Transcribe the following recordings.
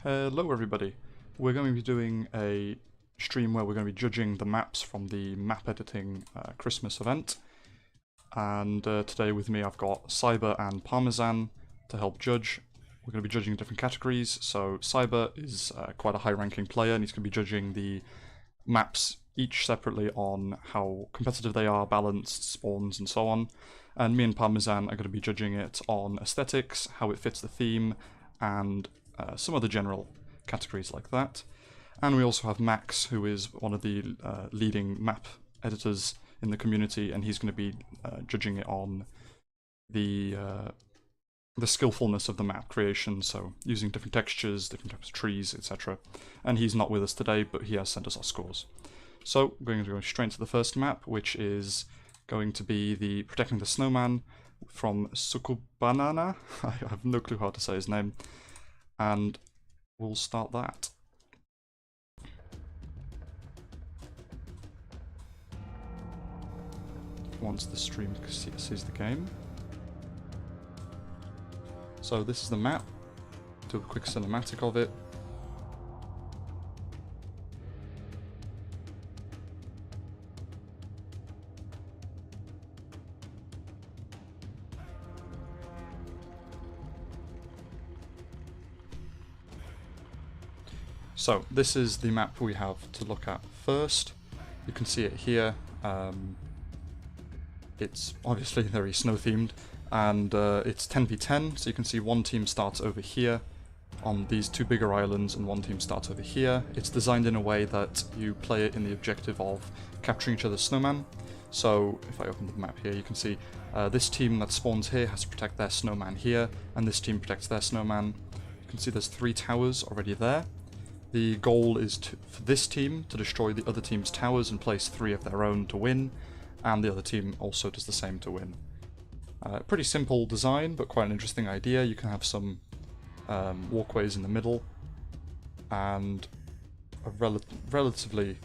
Hello everybody. We're going to be doing a stream where we're going to be judging the maps from the map editing Christmas event. And today with me I've got Cyber and Parmesan to help judge. We're going to be judging different categories. So Cyber is quite a high ranking player and he's going to be judging the maps each separately on how competitive they are, balanced, spawns and so on. And me and Parmesan are going to be judging it on aesthetics, how it fits the theme, and some other general categories like that. And we also have Max, who is one of the leading map editors in the community, and he's going to be judging it on the skillfulness of the map creation, so using different textures, different types of trees, etc. And he's not with us today, but he has sent us our scores. So we're going to go straight into the first map, which is going to be the Protecting the Snowman from Sukubanana. I have no clue how to say his name. And we'll start that. Once the stream sees the game. So this is the map. Do a quick cinematic of it. So this is the map we have to look at first. You can see it here. It's obviously very snow themed, and it's 10v10, so you can see one team starts over here on these two bigger islands and one team starts over here. It's designed in a way that you play it in the objective of capturing each other's snowman. So if I open the map here, you can see this team that spawns here has to protect their snowman here, and this team protects their snowman. You can see there's 3 towers already there. The goal is for this team to destroy the other team's towers and place 3 of their own to win, and the other team also does the same to win. Pretty simple design, but quite an interesting idea. You can have some walkways in the middle, and a relatively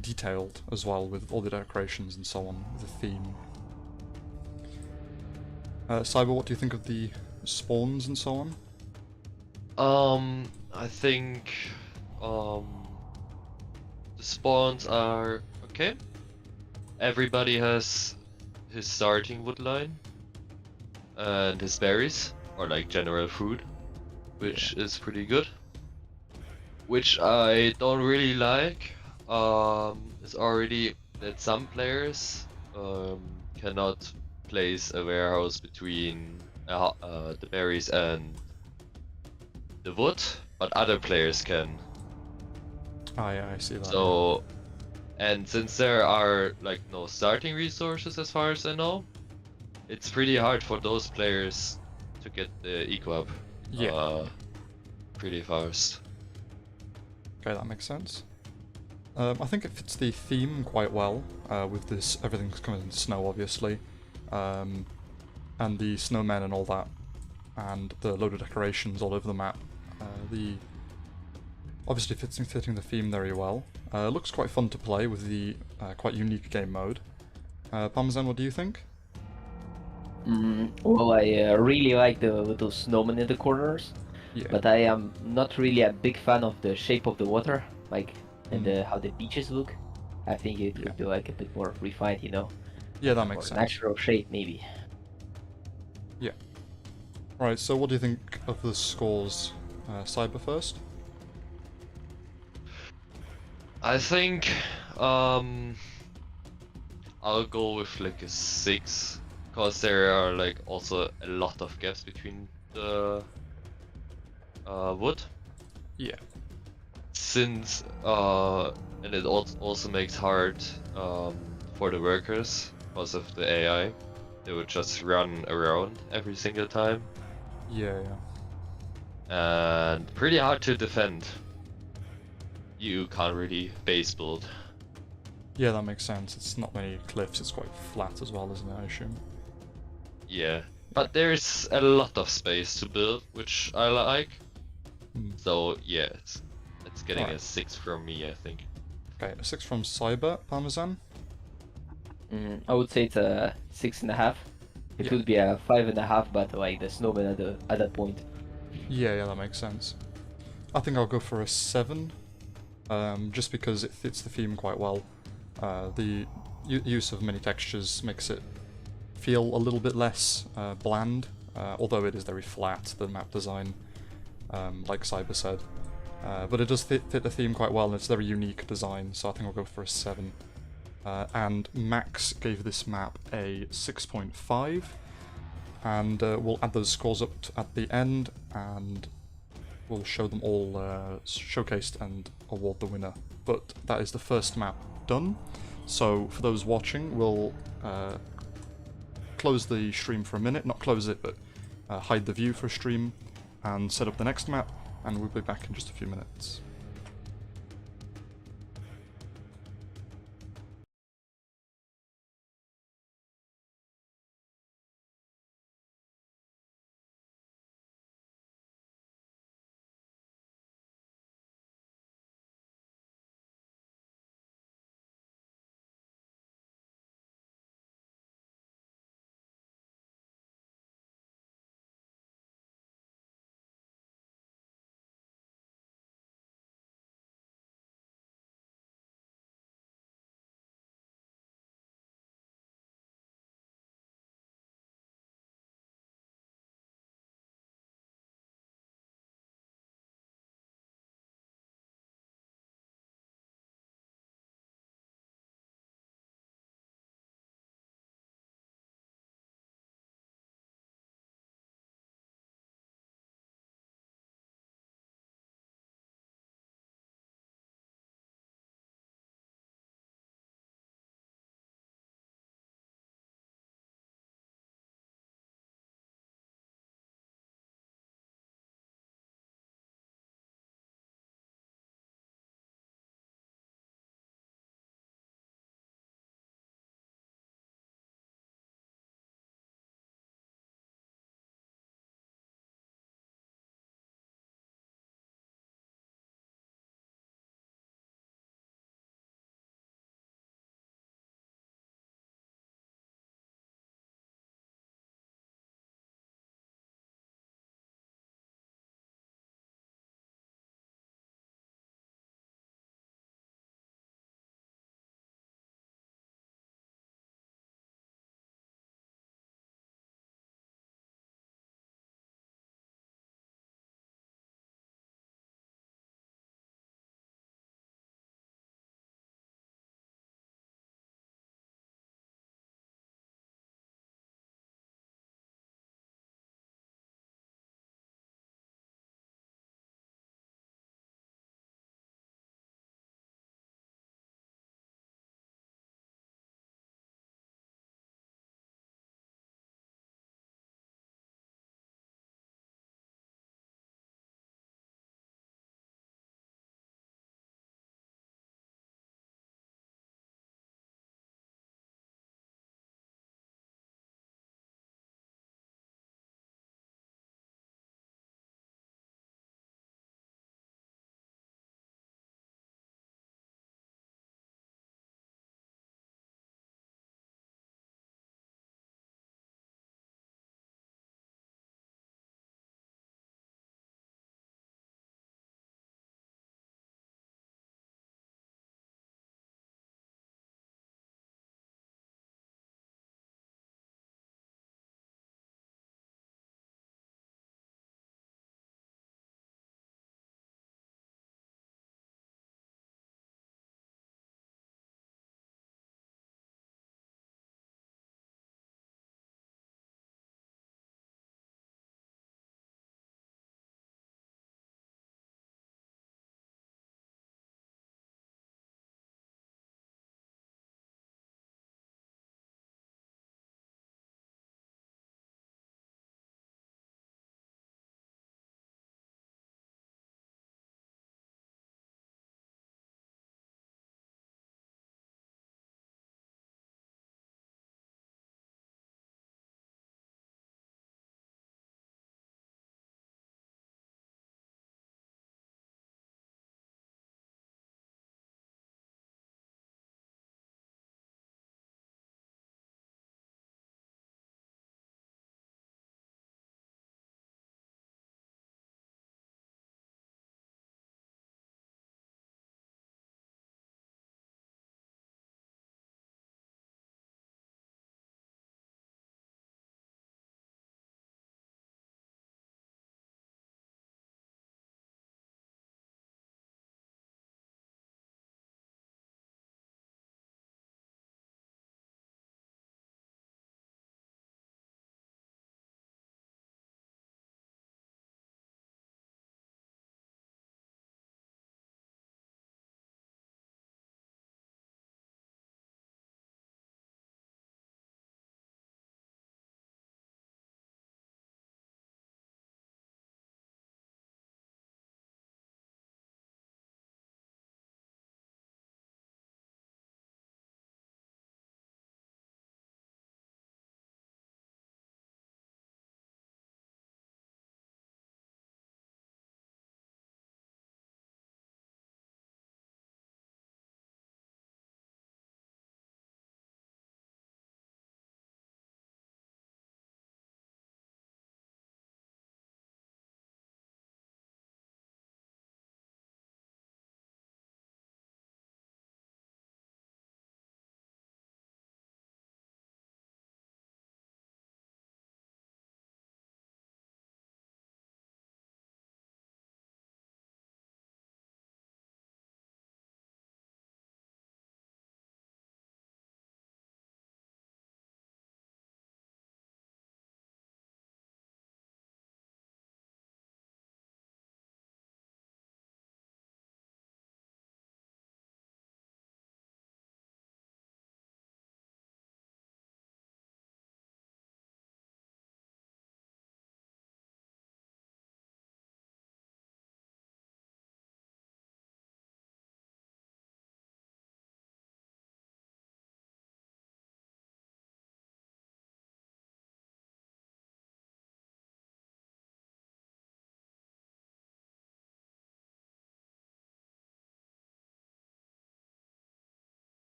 detailed as well, with all the decorations and so on, the theme. Cyber, what do you think of the spawns and so on? I think the spawns are okay. Everybody has his starting wood line and his berries, or like general food, which is pretty good. Which I don't really like is already that some players cannot place a warehouse between the berries and the wood, but other players can. Oh yeah, I see that. So, and since there are like no starting resources as far as I know, it's pretty hard for those players to get the eco up pretty fast. Okay, that makes sense. I think it fits the theme quite well, with this everything's covered in snow obviously, and the snowmen and all that, and the load of decorations all over the map. Obviously fitting the theme very well. Looks quite fun to play with the quite unique game mode. Parmesan, what do you think? Well, I really like those snowmen in the corners, but I am not really a big fan of the shape of the water, like, and how the beaches look. I think it could be like a bit more refined, you know? Yeah, that makes sense. Natural shape, maybe. Yeah. Right, so what do you think of the scores? Cyber first? I think I'll go with like a 6, because there are like also a lot of gaps between the wood. Yeah. Since and it also makes hard for the workers because of the AI. They would just run around every single time. Yeah. And pretty hard to defend. You can't really base build. Yeah, that makes sense. It's not many cliffs, it's quite flat as well, isn't it, I assume? Yeah, but there's a lot of space to build, which I like. So yeah, it's getting a 6 from me, I think. Okay, a 6 from Cyber. Parmesan? I would say it's a 6.5. It would be a 5.5, but like the snowman at that point. Yeah, that makes sense. I think I'll go for a 7, just because it fits the theme quite well. The use of many textures makes it feel a little bit less bland, although it is very flat, the map design, like Cyber said. But it does fit the theme quite well, and it's a very unique design, so I think I'll go for a 7. And Max gave this map a 6.5, and we'll add those scores up at the end, and we'll show them all showcased and award the winner. But that is the first map done, so for those watching, we'll close the stream for a minute, not close it, but hide the view for a stream, and set up the next map, and we'll be back in just a few minutes.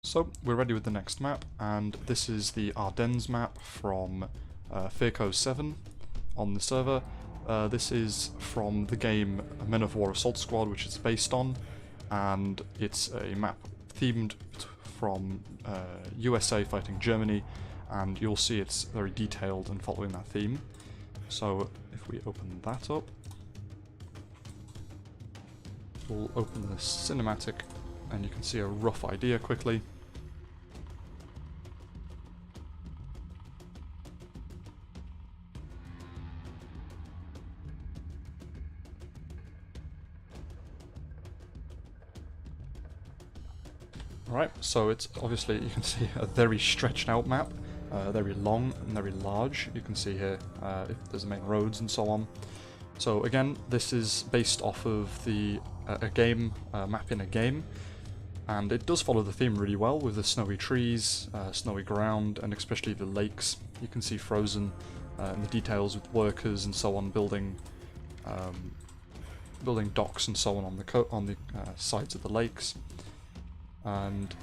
So we're ready with the next map, and this is the Ardennes map from Firco 7 on the server. This is from the game Men of War Assault Squad, which it's based on, and it's a map themed from USA fighting Germany, and you'll see it's very detailed and following that theme. So if we open that up, we'll open the cinematic and you can see a rough idea quickly. Alright, so it's obviously, you can see a very stretched out map, very long and very large. You can see here if there's main roads and so on. So again, this is based off of the map in a game, and it does follow the theme really well with the snowy trees, snowy ground, and especially the lakes. You can see frozen and the details with workers and so on building docks and so on the sides of the lakes. And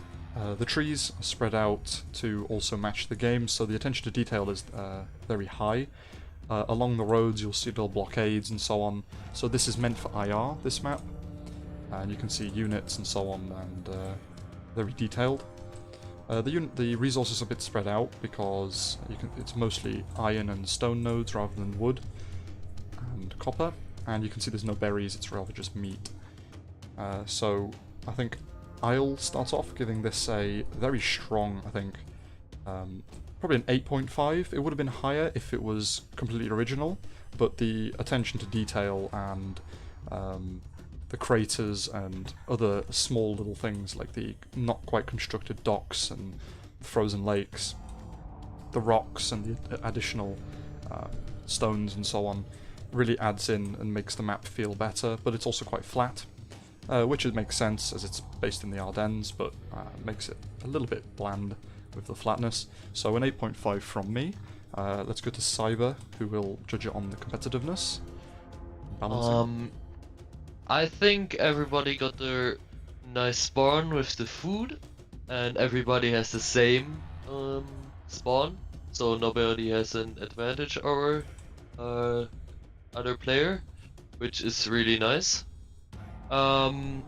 the trees are spread out to also match the game, so the attention to detail is very high. Along the roads you'll see little blockades and so on, so this is meant for IR, this map, and you can see units and so on, and very detailed. The resources are a bit spread out because it's mostly iron and stone nodes rather than wood and copper, and you can see there's no berries, it's rather just meat. So I think I'll start off giving this a very strong, I think, probably an 8.5. It would have been higher if it was completely original, but the attention to detail and the craters and other small little things like the not quite constructed docks and the frozen lakes, the rocks and the additional stones and so on really adds in and makes the map feel better, but it's also quite flat. Which it makes sense as it's based in the Ardennes, but makes it a little bit bland with the flatness. So an 8.5 from me. Let's go to Cyber, who will judge it on the competitiveness. Balancing. I think everybody got their nice spawn with the food, and everybody has the same spawn, so nobody has an advantage over other player, which is really nice. I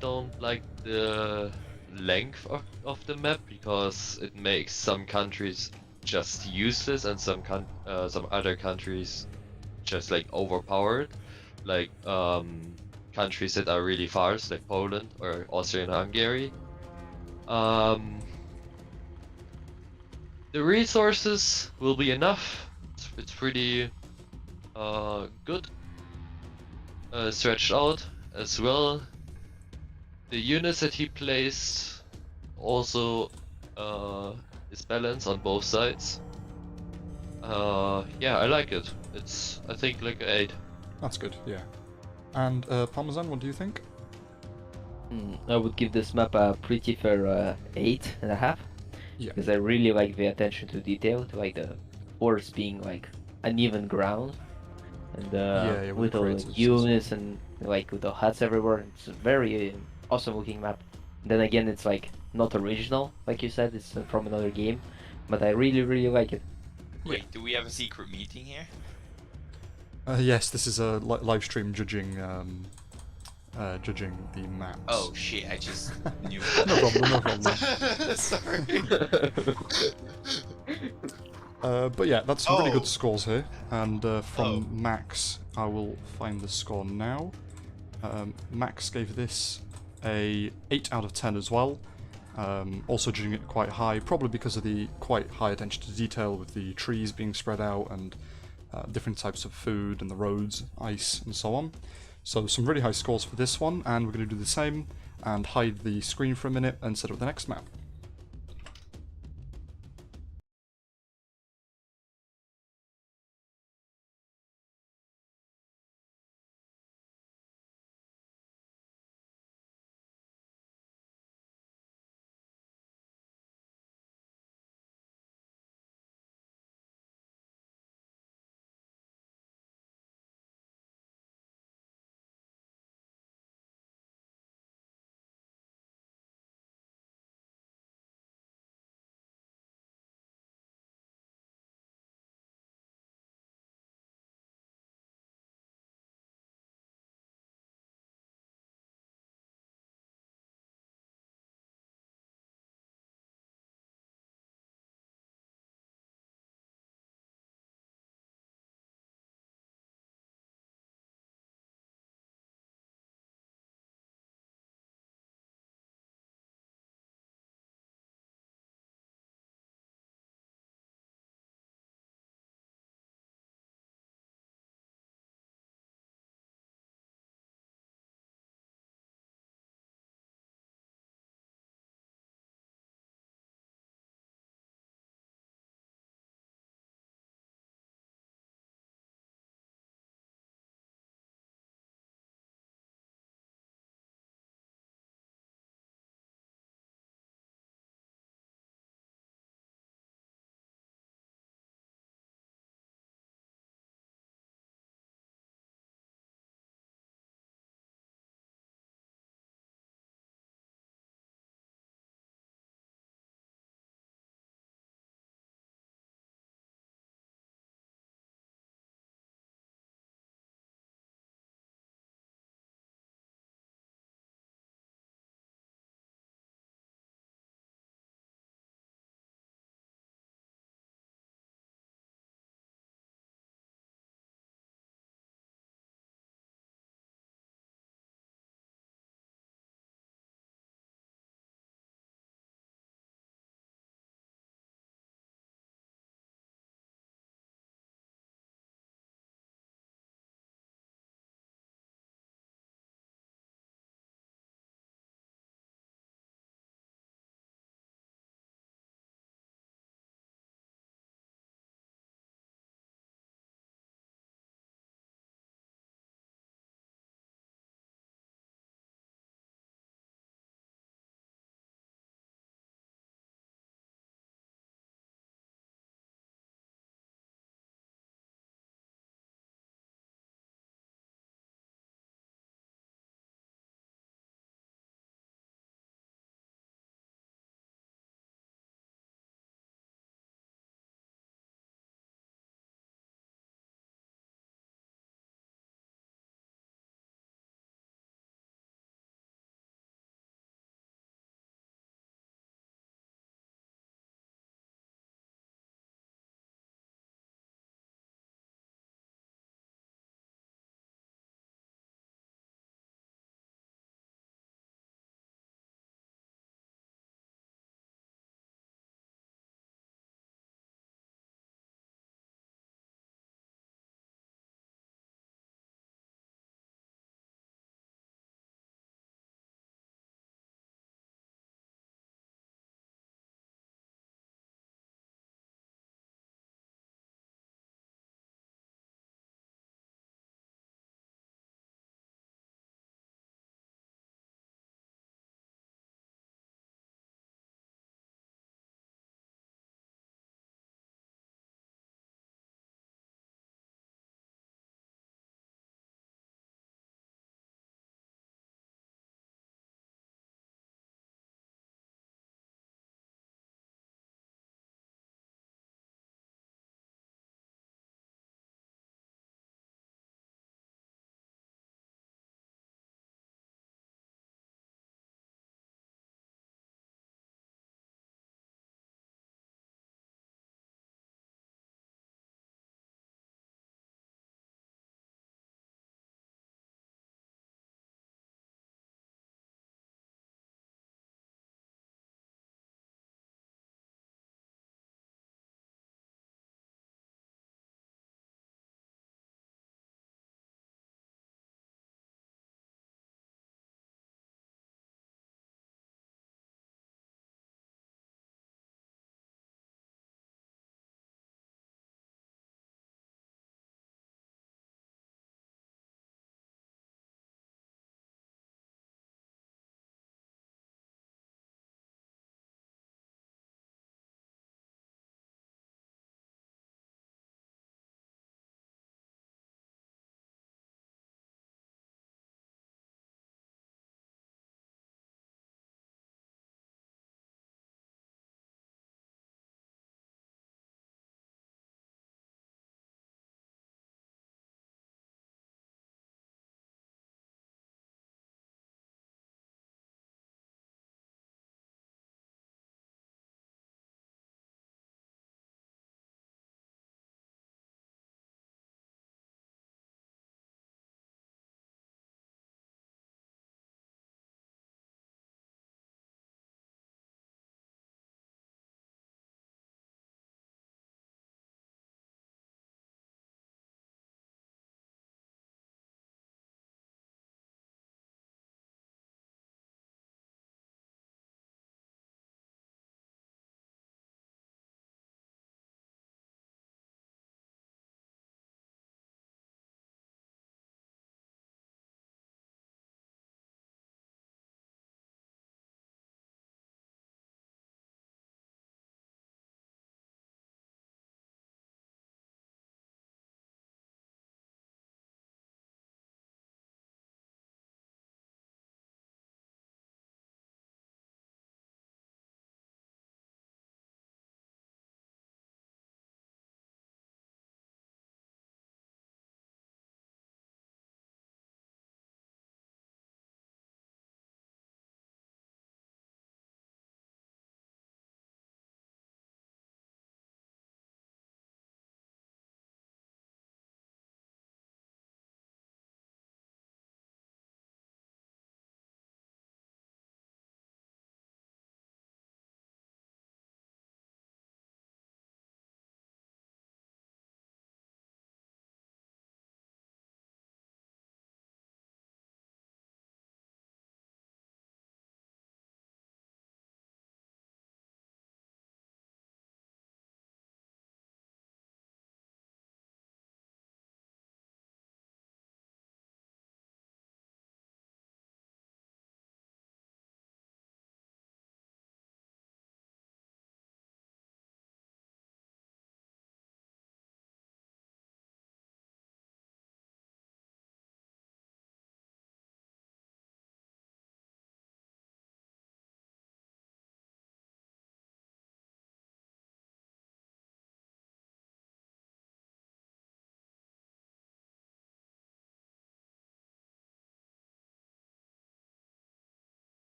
don't like the length of the map because it makes some countries just useless and some other countries just like overpowered, like countries that are really far, like Poland or Austria and Hungary. The resources will be enough. It's pretty good. Stretched out as well. The units that he placed also is balanced on both sides. Yeah, I like it. It's, I think, like an 8. That's good, yeah. And Parmesan, what do you think? I would give this map a pretty fair 8.5. Yeah. Because I really like the attention to detail, to like the forest being like uneven ground, and with all the units and like with the huts everywhere. It's a very awesome looking map. Then again, it's like not original, like you said, it's from another game, but I really like it. Wait, do we have a secret meeting here? Yes, this is a live stream judging the maps. Oh shit, I just knew. No problem, no problem. Sorry. But yeah, that's some really good scores here, and from Max, I will find the score now. Max gave this a 8 out of 10 as well, also judging it quite high, probably because of the quite high attention to detail with the trees being spread out and different types of food and the roads, ice and so on. So some really high scores for this one, and we're going to do the same and hide the screen for a minute and set up the next map.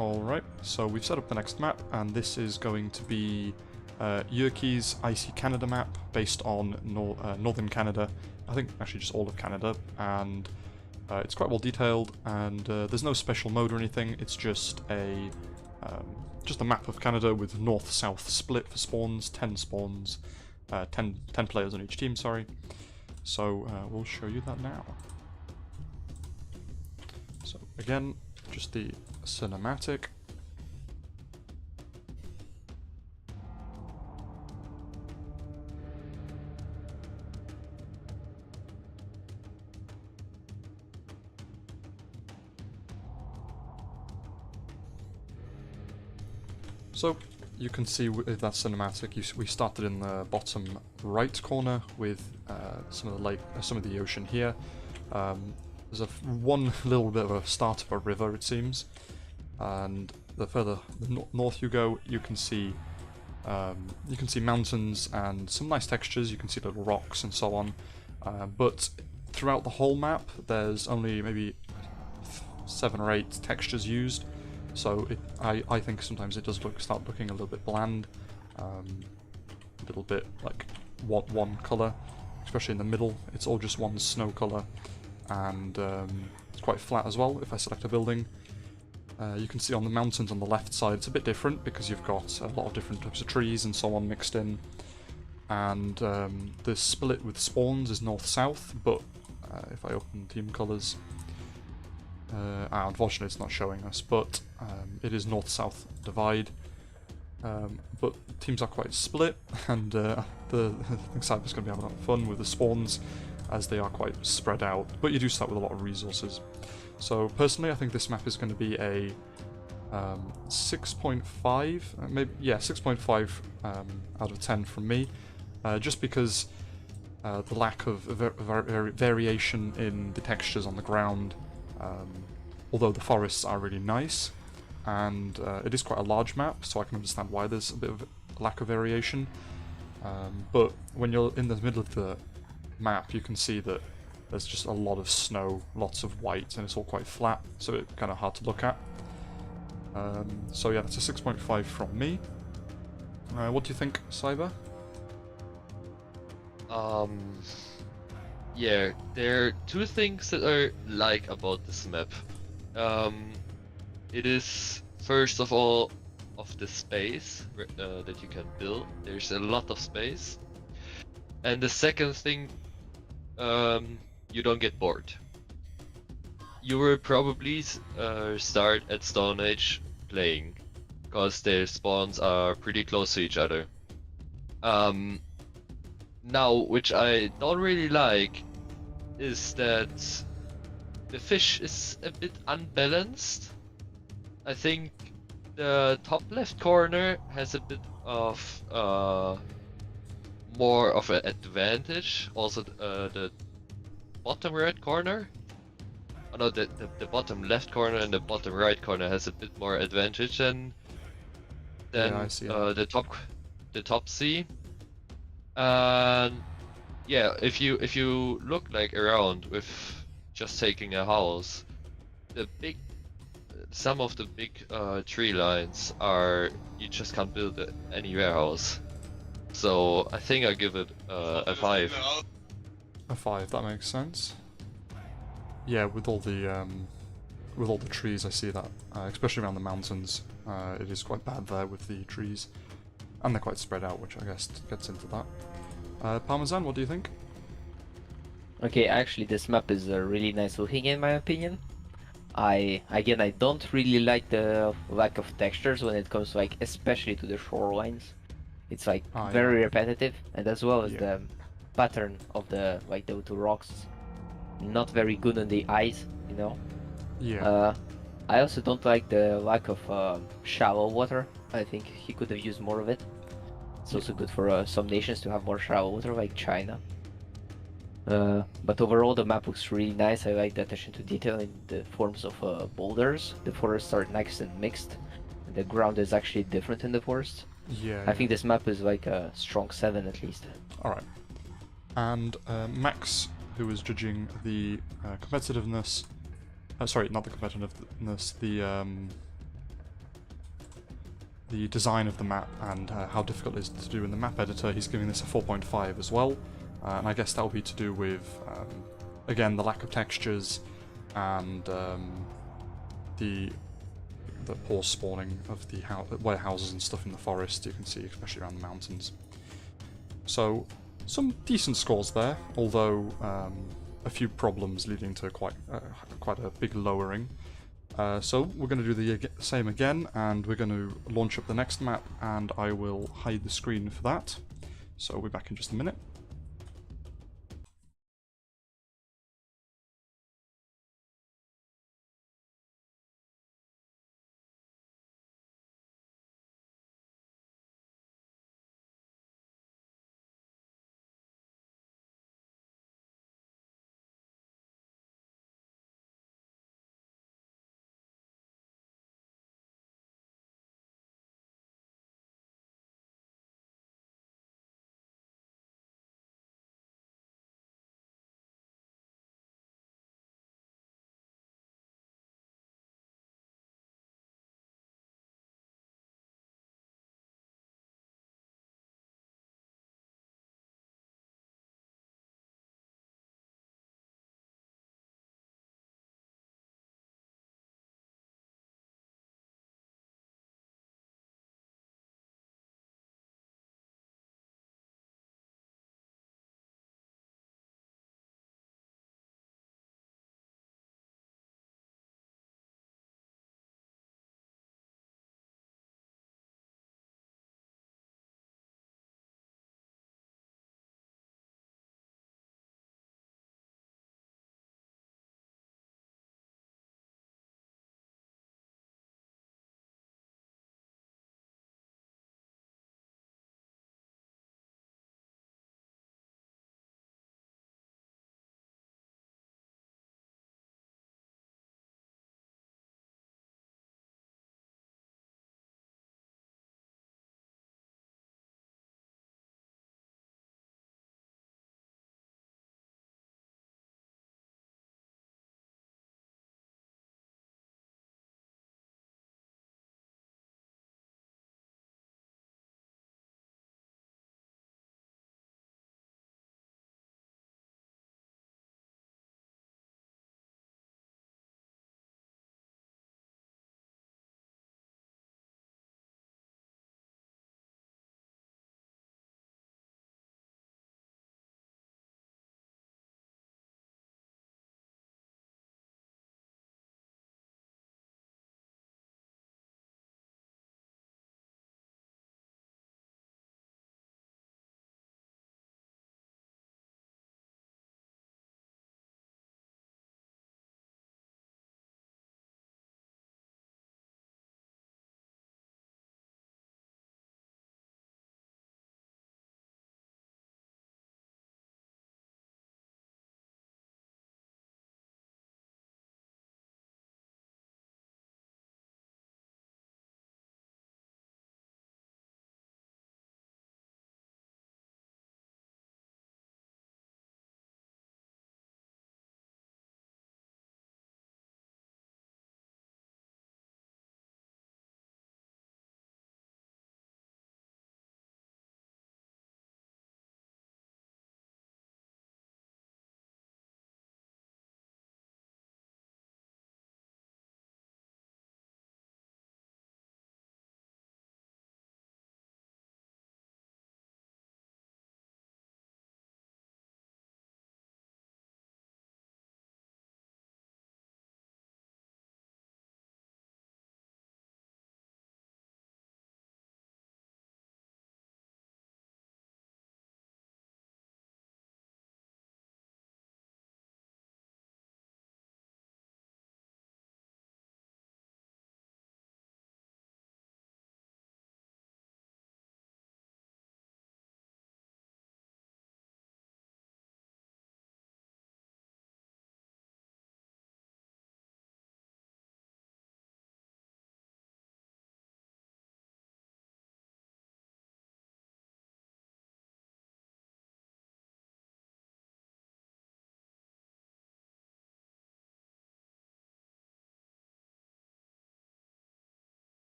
Alright, so we've set up the next map, and this is going to be Yerke's Icy Canada map, based on northern Canada. I think actually just all of Canada, and it's quite well detailed, and there's no special mode or anything. It's just a map of Canada with north-south split for spawns, 10 spawns, 10 players on each team, sorry. So we'll show you that now. So again, just the cinematic. So you can see with that cinematic, we started in the bottom right corner with some of the ocean here. There's one little bit of a start of a river, it seems, and the further north you go, you can see mountains and some nice textures. You can see little rocks and so on. But throughout the whole map, there's only maybe 7 or 8 textures used. So I think sometimes it does start looking a little bit bland, a little bit like one colour, especially in the middle. It's all just one snow colour, and it's quite flat as well. If I select a building, you can see on the mountains on the left side it's a bit different because you've got a lot of different types of trees and so on mixed in, and the split with spawns is north-south, but if I open team colours, unfortunately it's not showing us, but it is north-south divide. But teams are quite split, and I think Cyber's going to be having a lot of fun with the spawns as they are quite spread out, but you do start with a lot of resources. So personally I think this map is going to be a 6.5, maybe, yeah, 6.5 out of 10 from me, just because the lack of variation in the textures on the ground. Although the forests are really nice, and it is quite a large map, so I can understand why there's a bit of a lack of variation. But when you're in the middle of the map, you can see that there's just a lot of snow, lots of white, and it's all quite flat, so it's kind of hard to look at. So yeah, that's a 6.5 from me. What do you think, Cyber? Yeah, there are 2 things that I like about this map. It is, first of all, of the space that you can build. There's a lot of space. And the second thing, you don't get bored. You will probably start at Stone Age playing, because their spawns are pretty close to each other. Now, which I don't really like, is that the fish is a bit unbalanced. I think the top left corner has a bit of more of an advantage. Also, the bottom right corner, oh no, the bottom left corner and the bottom right corner has a bit more advantage than Yeah, I see the top C. And yeah, if you look like around with just taking a house, some of the big tree lines are, you just can't build any warehouse. So I think I give it a 5. A 5, that makes sense. Yeah, with all the trees, I see that, especially around the mountains. It is quite bad there with the trees, and they're quite spread out, which I guess gets into that. Parmesan, what do you think? Okay, actually this map is really nice looking in my opinion. I don't really like the lack of textures when it comes to, like, especially to the shorelines. It's like very repetitive, and as well as the pattern of the two rocks, not very good on the eyes, you know. Yeah. I also don't like the lack of shallow water. I think he could have used more of it. It's also good for some nations to have more shallow water, like China. But overall the map looks really nice. I like the attention to detail in the forms of boulders. The forests are nice and mixed, and the ground is actually different in the forest. Yeah. I think this map is like a strong 7 at least. Alright. And Max, who was judging the competitiveness... sorry, not the competitiveness, the design of the map and how difficult it is to do in the map editor, he's giving this a 4.5 as well. And I guess that will be to do with, again, the lack of textures and the poor spawning of the warehouses and stuff in the forest, you can see, especially around the mountains. So, some decent scores there, although a few problems leading to quite a big lowering. So we're going to do the same again, and we're going to launch up the next map, and I will hide the screen for that. So we'll be back in just a minute.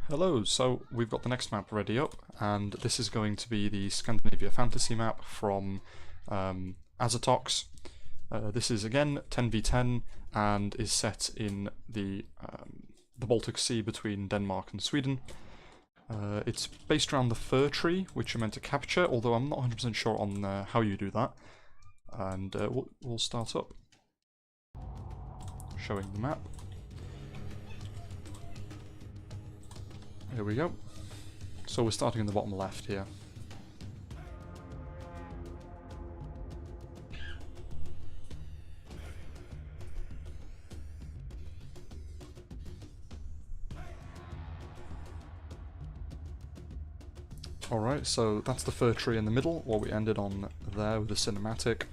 Hello, so we've got the next map ready up, and this is going to be the Scandinavia Fantasy map from Azatox. This is again 10v10 and is set in the Baltic Sea between Denmark and Sweden. It's based around the fir tree, which you're meant to capture, although I'm not 100% sure on how you do that. And we'll start up. Showing the map. Here we go. So we're starting in the bottom left here. Alright, so that's the fir tree in the middle, what we ended on there with the cinematic.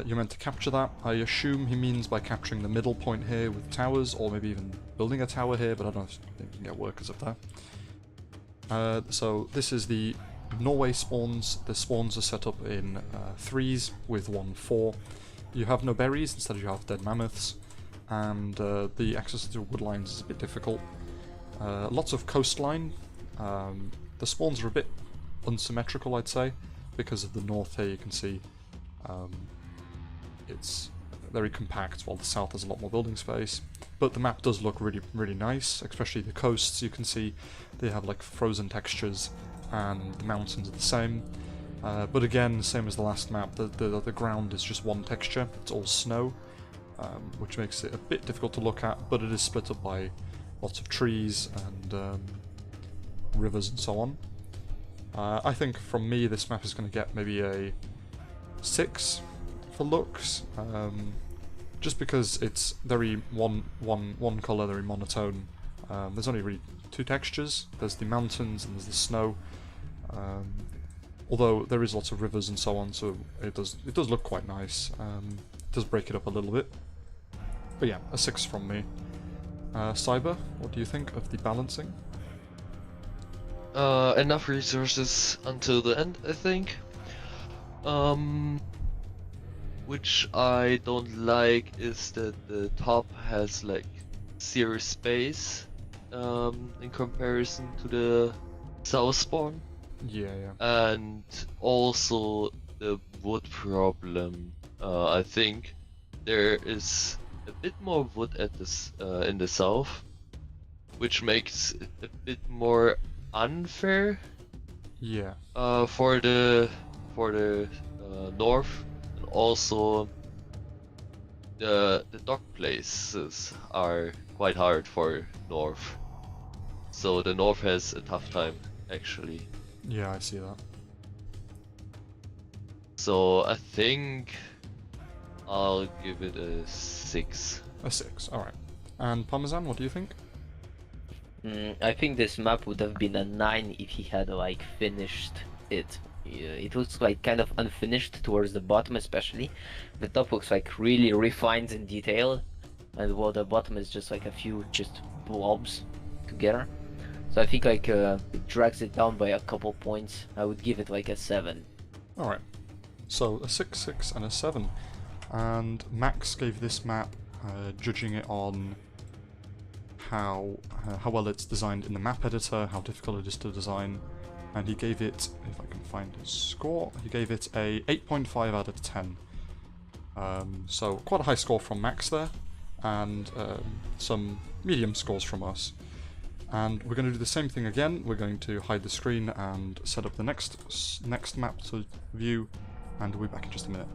You're meant to capture that. I assume he means by capturing the middle point here with towers, or maybe even building a tower here, but I don't think you can get workers up there. So this is the Norway spawns. The spawns are set up in 3s with 1-4. You have no berries, instead you have dead mammoths, and the access to woodlines is a bit difficult. Lots of coastline. The spawns are a bit unsymmetrical, I'd say, because of the north here you can see it's very compact, while the south has a lot more building space. But the map does look really, really nice, especially the coasts. You can see they have like frozen textures, and the mountains are the same. But again, same as the last map, the ground is just one texture. It's all snow, which makes it a bit difficult to look at, but it is split up by lots of trees and rivers and so on. I think from me this map is going to get maybe a 6 for looks, just because it's very one colour, very monotone. There's only really 2 textures. There's the mountains and there's the snow. Although there is lots of rivers and so on, so it does look quite nice. It does break it up a little bit. But yeah, a 6 from me. Cyber, what do you think of the balancing? Enough resources until the end, I think. Which I don't like is that the top has like 0 space in comparison to the south spawn. Yeah. And also the wood problem. I think there is a bit more wood at this in the south, which makes it a bit more unfair. Yeah. For the north, and also the dock places are quite hard for north. So the north has a tough time actually. Yeah, I see that. So I think I'll give it a 6. A 6, alright. And Parmesan, what do you think? I think this map would have been a 9 if he had like finished it. It looks like kind of unfinished towards the bottom, especially. The top looks like really refined in detail, and while the bottom is just like a few just blobs together. So I think like it drags it down by a couple points. I would give it like a 7. Alright. So a 6, 6, and a 7. And Max gave this map, judging it on how well it's designed in the map editor, how difficult it is to design, and he gave it, if I can find his score, he gave it a 8.5 out of 10. So quite a high score from Max there, and some medium scores from us. And we're going to do the same thing again. We're going to hide the screen and set up the next map to view, and we'll be back in just a minute.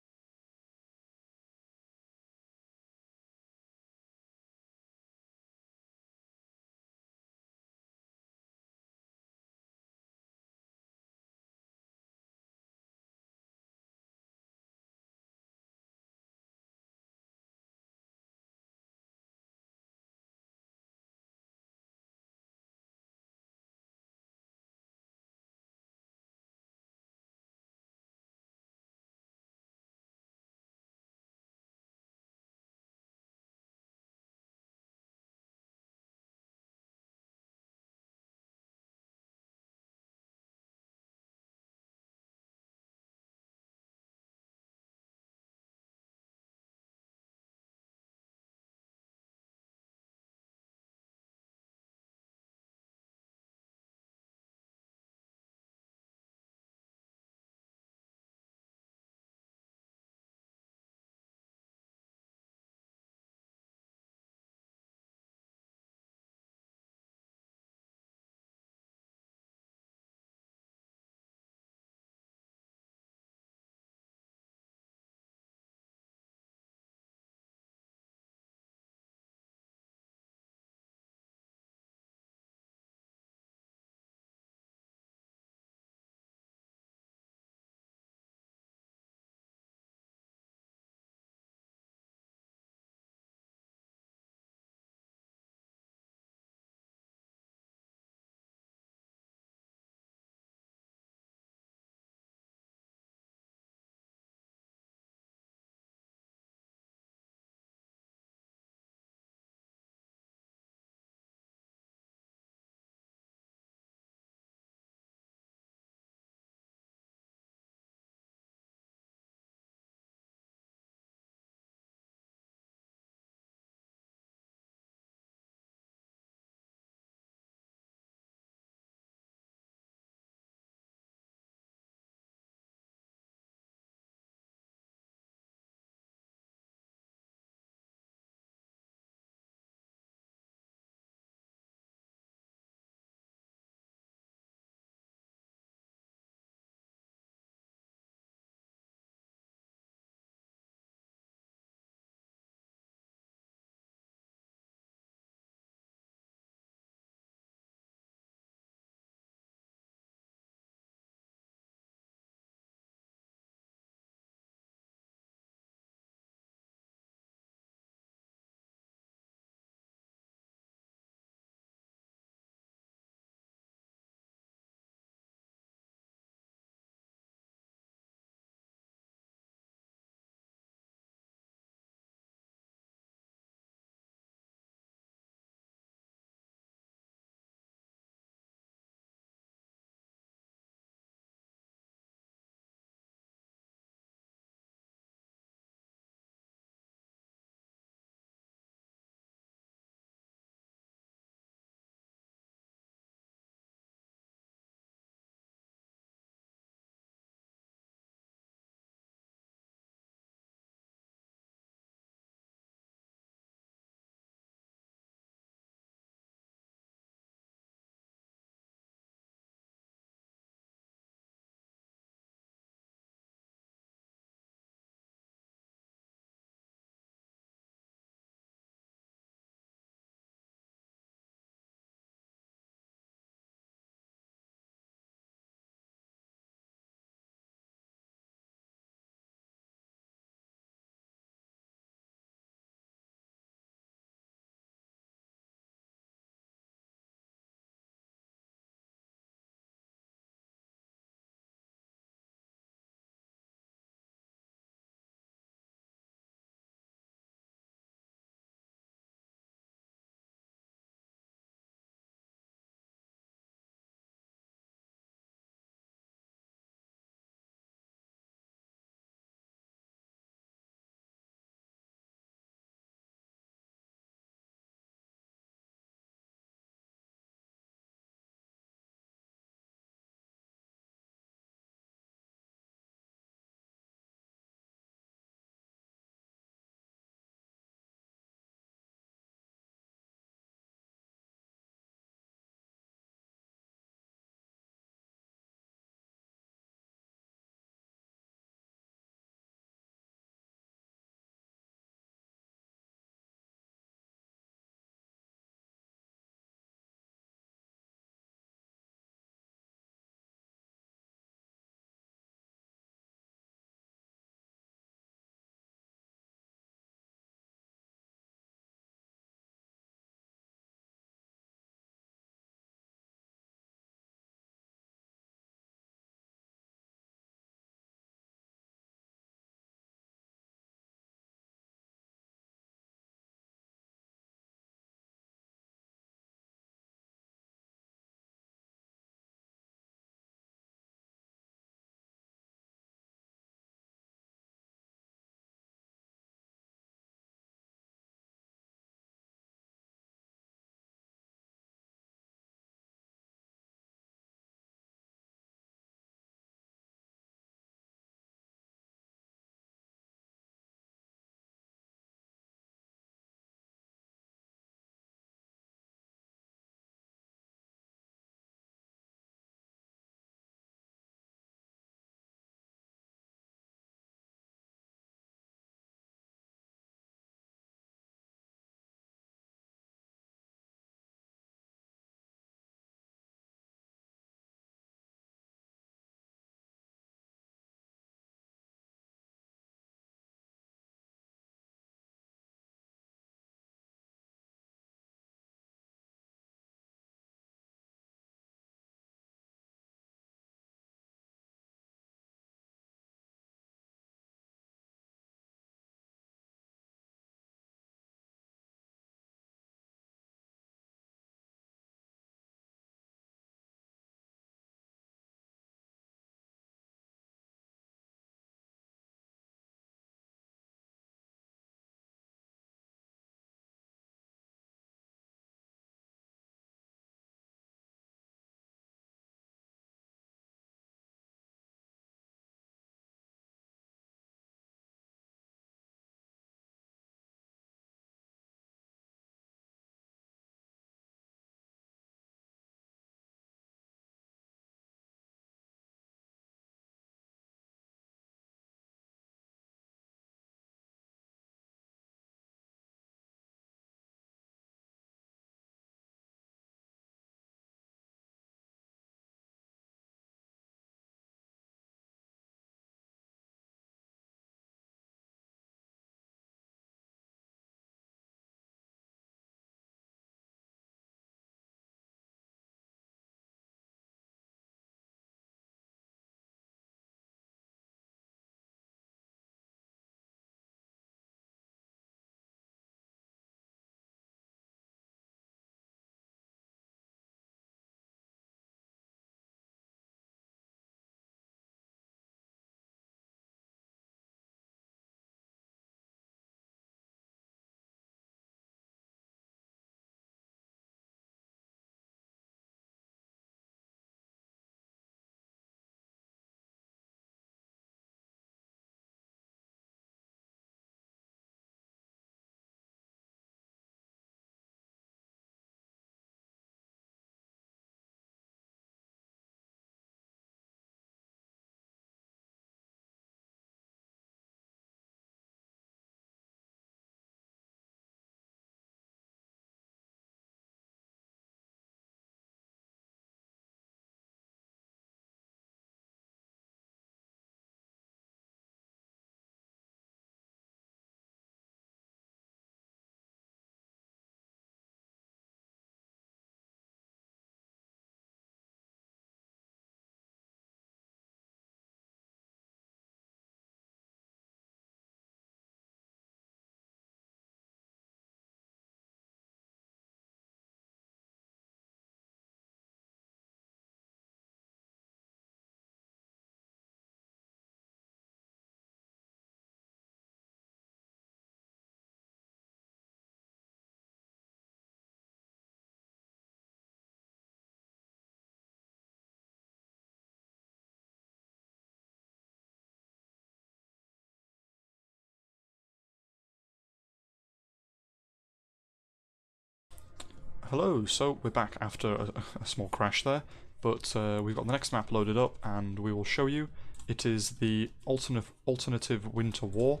Hello, so we're back after a small crash there, but we've got the next map loaded up and we will show you. It is the alternative Winter War.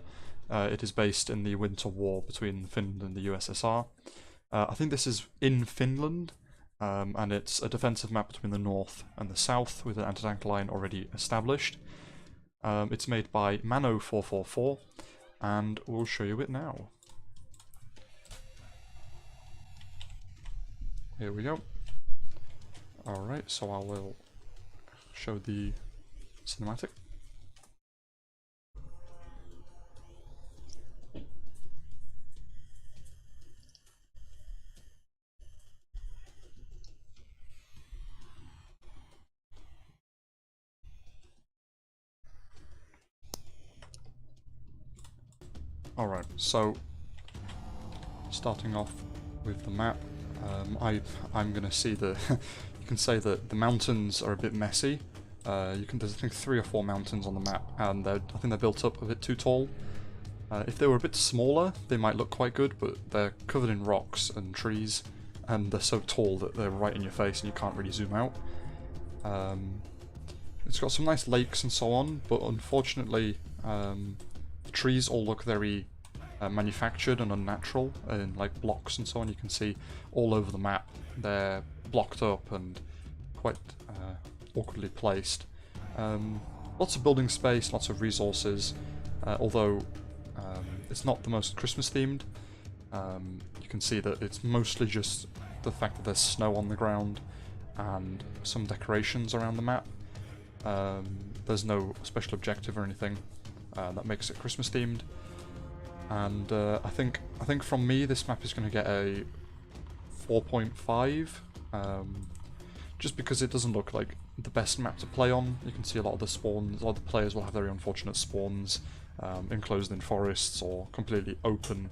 It is based in the Winter War between Finland and the USSR. I think this is in Finland, and it's a defensive map between the north and the south with an anti-tank line already established. It's made by Mano444, and we'll show you it now. Here we go. Alright, so I will show the cinematic. Alright, so starting off with the map, I'm gonna see the you can say that the mountains are a bit messy. There's I think 3 or 4 mountains on the map, and I think they're built up a bit too tall. If they were a bit smaller, they might look quite good, but they're covered in rocks and trees, and they're so tall that they're right in your face and you can't really zoom out. It's got some nice lakes and so on, but unfortunately the trees all look very manufactured and unnatural, in like blocks and so on. You can see all over the map they're blocked up and quite awkwardly placed. Lots of building space, lots of resources, although it's not the most Christmas themed. You can see that it's mostly just the fact that there's snow on the ground and some decorations around the map. There's no special objective or anything that makes it Christmas themed. And I think from me this map is going to get a 4.5, just because it doesn't look like the best map to play on. You can see a lot of the spawns, a lot of the players will have very unfortunate spawns, enclosed in forests or completely open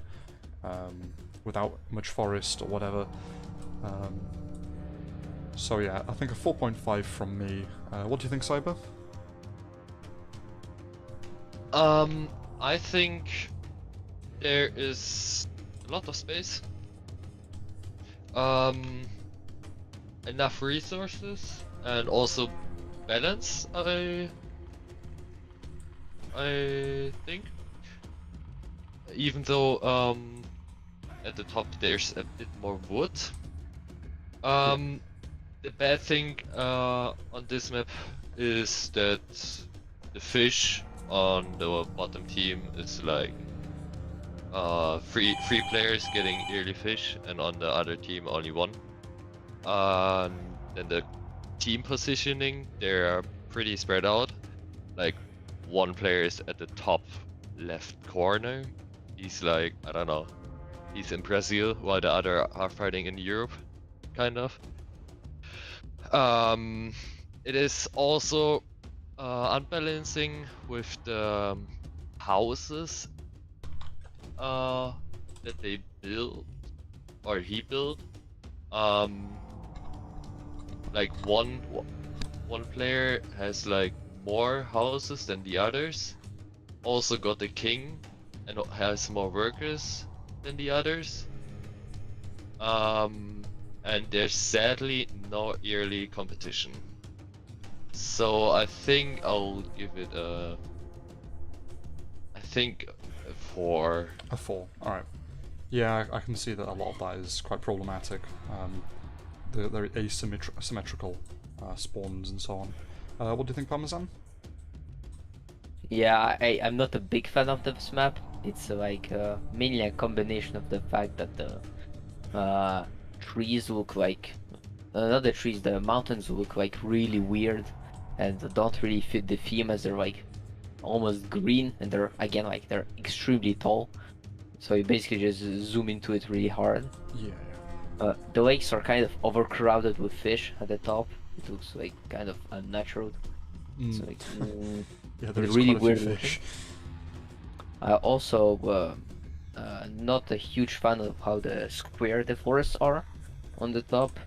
without much forest or whatever. So yeah, I think a 4.5 from me. What do you think, Cyber? I think there is a lot of space. Enough resources and also balance, I think. Even though at the top there's a bit more wood. The bad thing on this map is that the fish on the bottom team is like three players getting early fish, and on the other team only one. Then the team positioning, they're pretty spread out. Like one player is at the top left corner. He's like, I don't know, he's in Brazil while the other are fighting in Europe, kind of. It is also unbalancing with the houses that they build, or he built. Like one player has like more houses than the others, also got the king and has more workers than the others. And there's sadly no yearly competition. So I think I'll give it a 4. A 4, alright. Yeah, I can see that a lot of that is quite problematic. The very asymmetrical spawns and so on. What do you think, Parmesan? Yeah, I'm not a big fan of this map. It's like mainly a combination of the fact that the trees look like, not the trees, the mountains look like really weird and don't really fit the theme, as they're like almost green and they're again like they're extremely tall. So you basically just zoom into it really hard. Yeah. The lakes are kind of overcrowded with fish at the top. It looks like kind of unnatural. It's like yeah, there's really quite a few weird fish. Also, not a huge fan of how square the forests are on the top.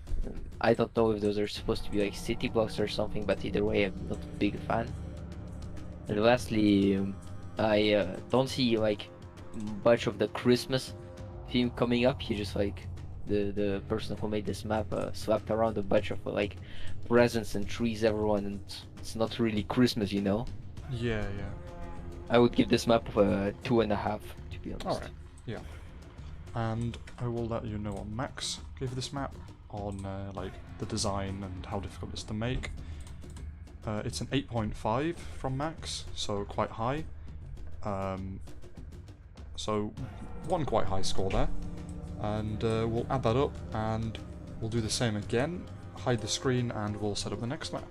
I don't know if those are supposed to be like city blocks or something, but either way, I'm not a big fan. And lastly, I don't see like much of the Christmas theme coming up. You just like the person who made this map slapped around a bunch of like presents and trees everywhere, and it's not really Christmas, you know. Yeah, yeah. I would give this map 2.5, to be honest. Alright, yeah. And I will let you know what Max gave this map, on like the design and how difficult it is to make. It's an 8.5 from Max, so quite high. So one quite high score there. And we'll add that up and we'll do the same again, hide the screen, and we'll set up the next map.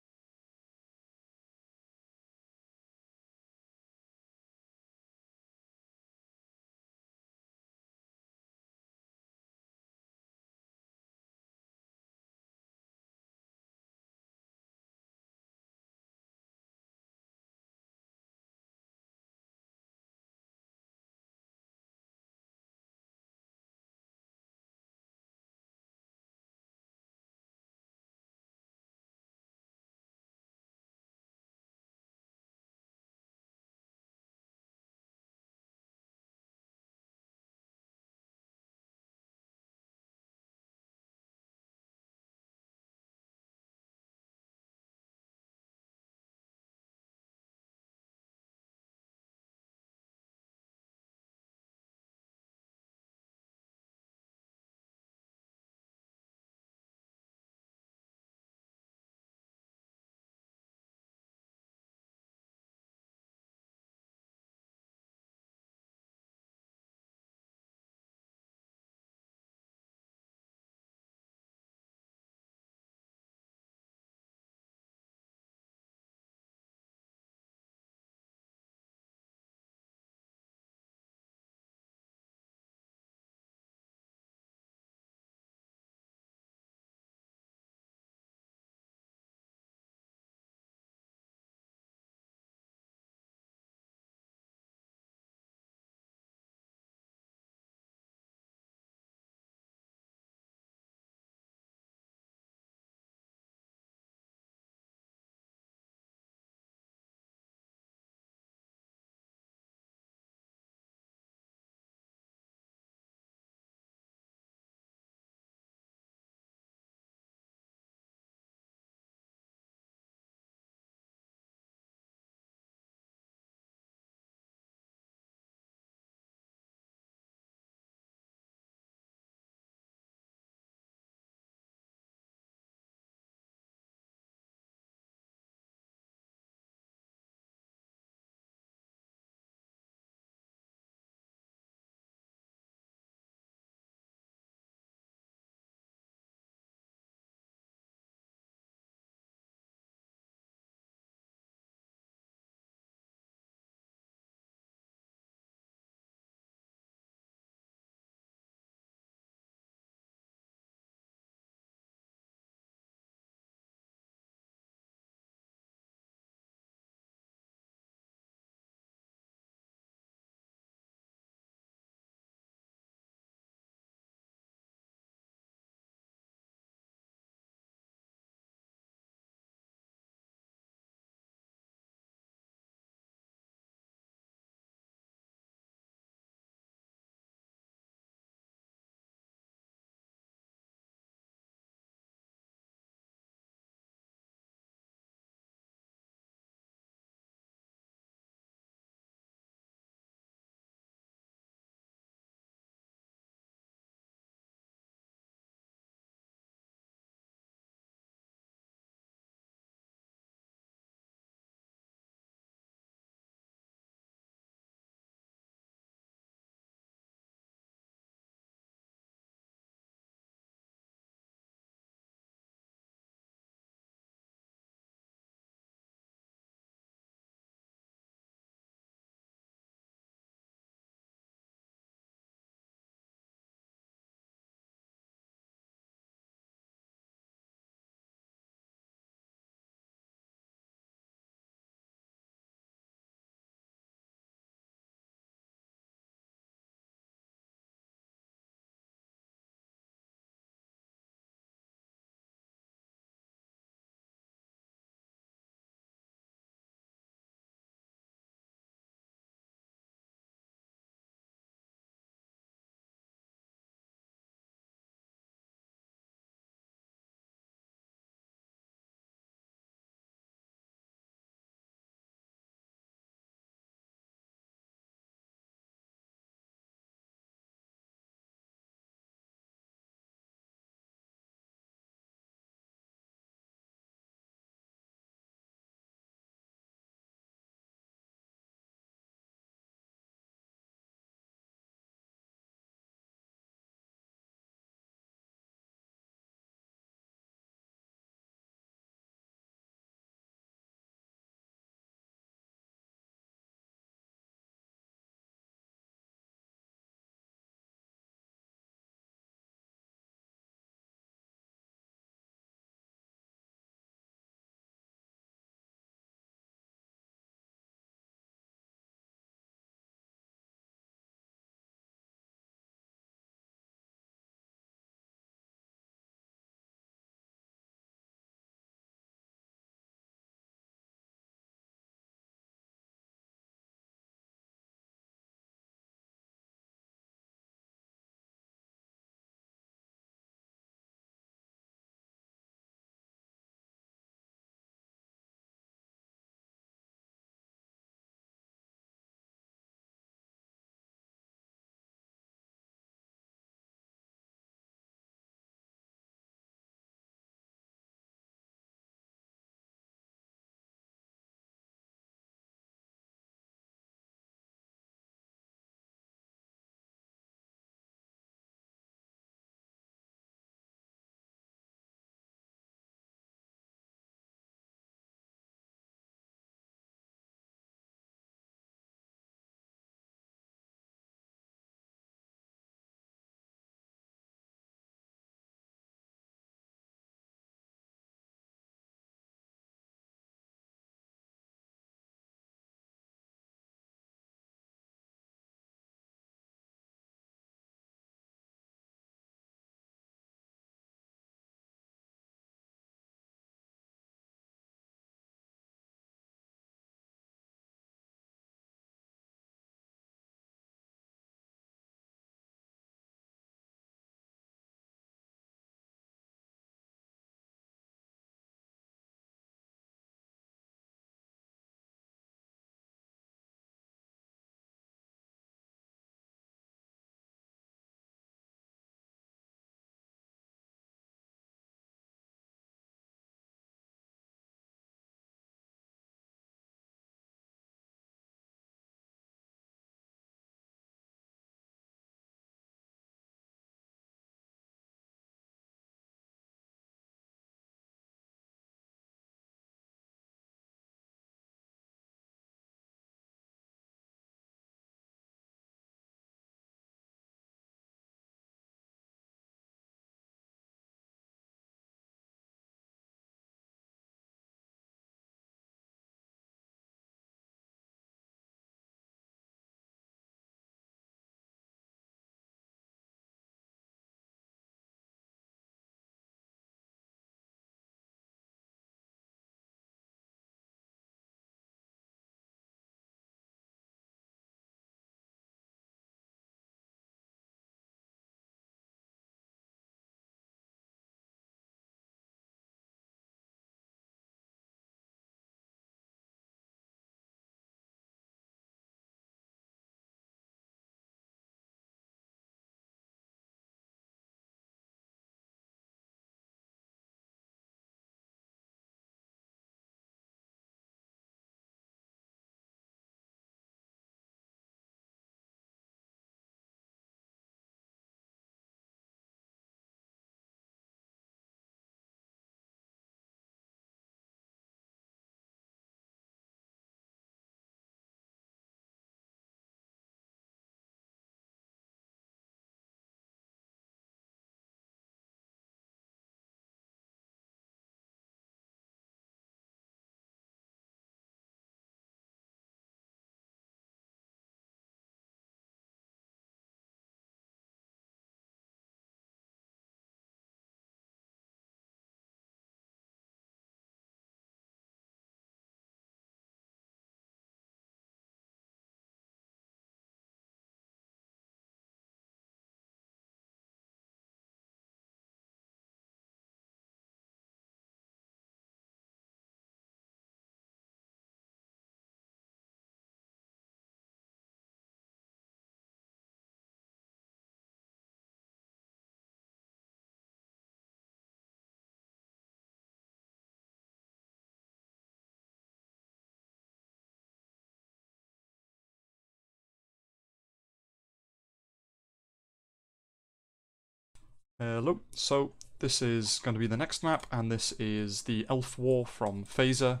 Hello. So this is going to be the next map, and this is the Elf War from Phaser.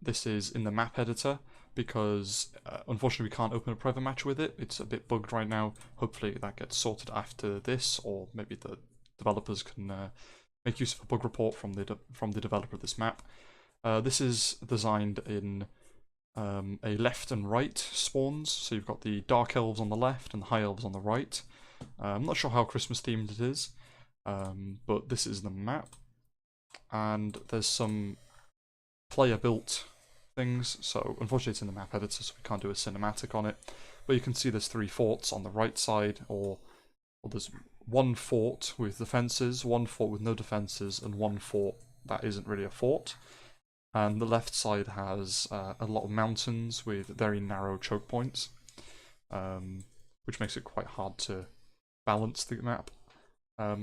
This is in the map editor because unfortunately we can't open a private match with it. It's a bit bugged right now. Hopefully that gets sorted after this, or maybe the developers can make use of a bug report from the developer of this map. This is designed in a left and right spawns, so you've got the Dark Elves on the left and the High Elves on the right. I'm not sure how Christmas themed it is, but this is the map, and there's some player built things, so unfortunately it's in the map editor so we can't do a cinematic on it, but you can see there's 3 forts on the right side, or there's 1 fort with defences, 1 fort with no defences, and 1 fort that isn't really a fort. And the left side has a lot of mountains with very narrow choke points, which makes it quite hard to balance the map. A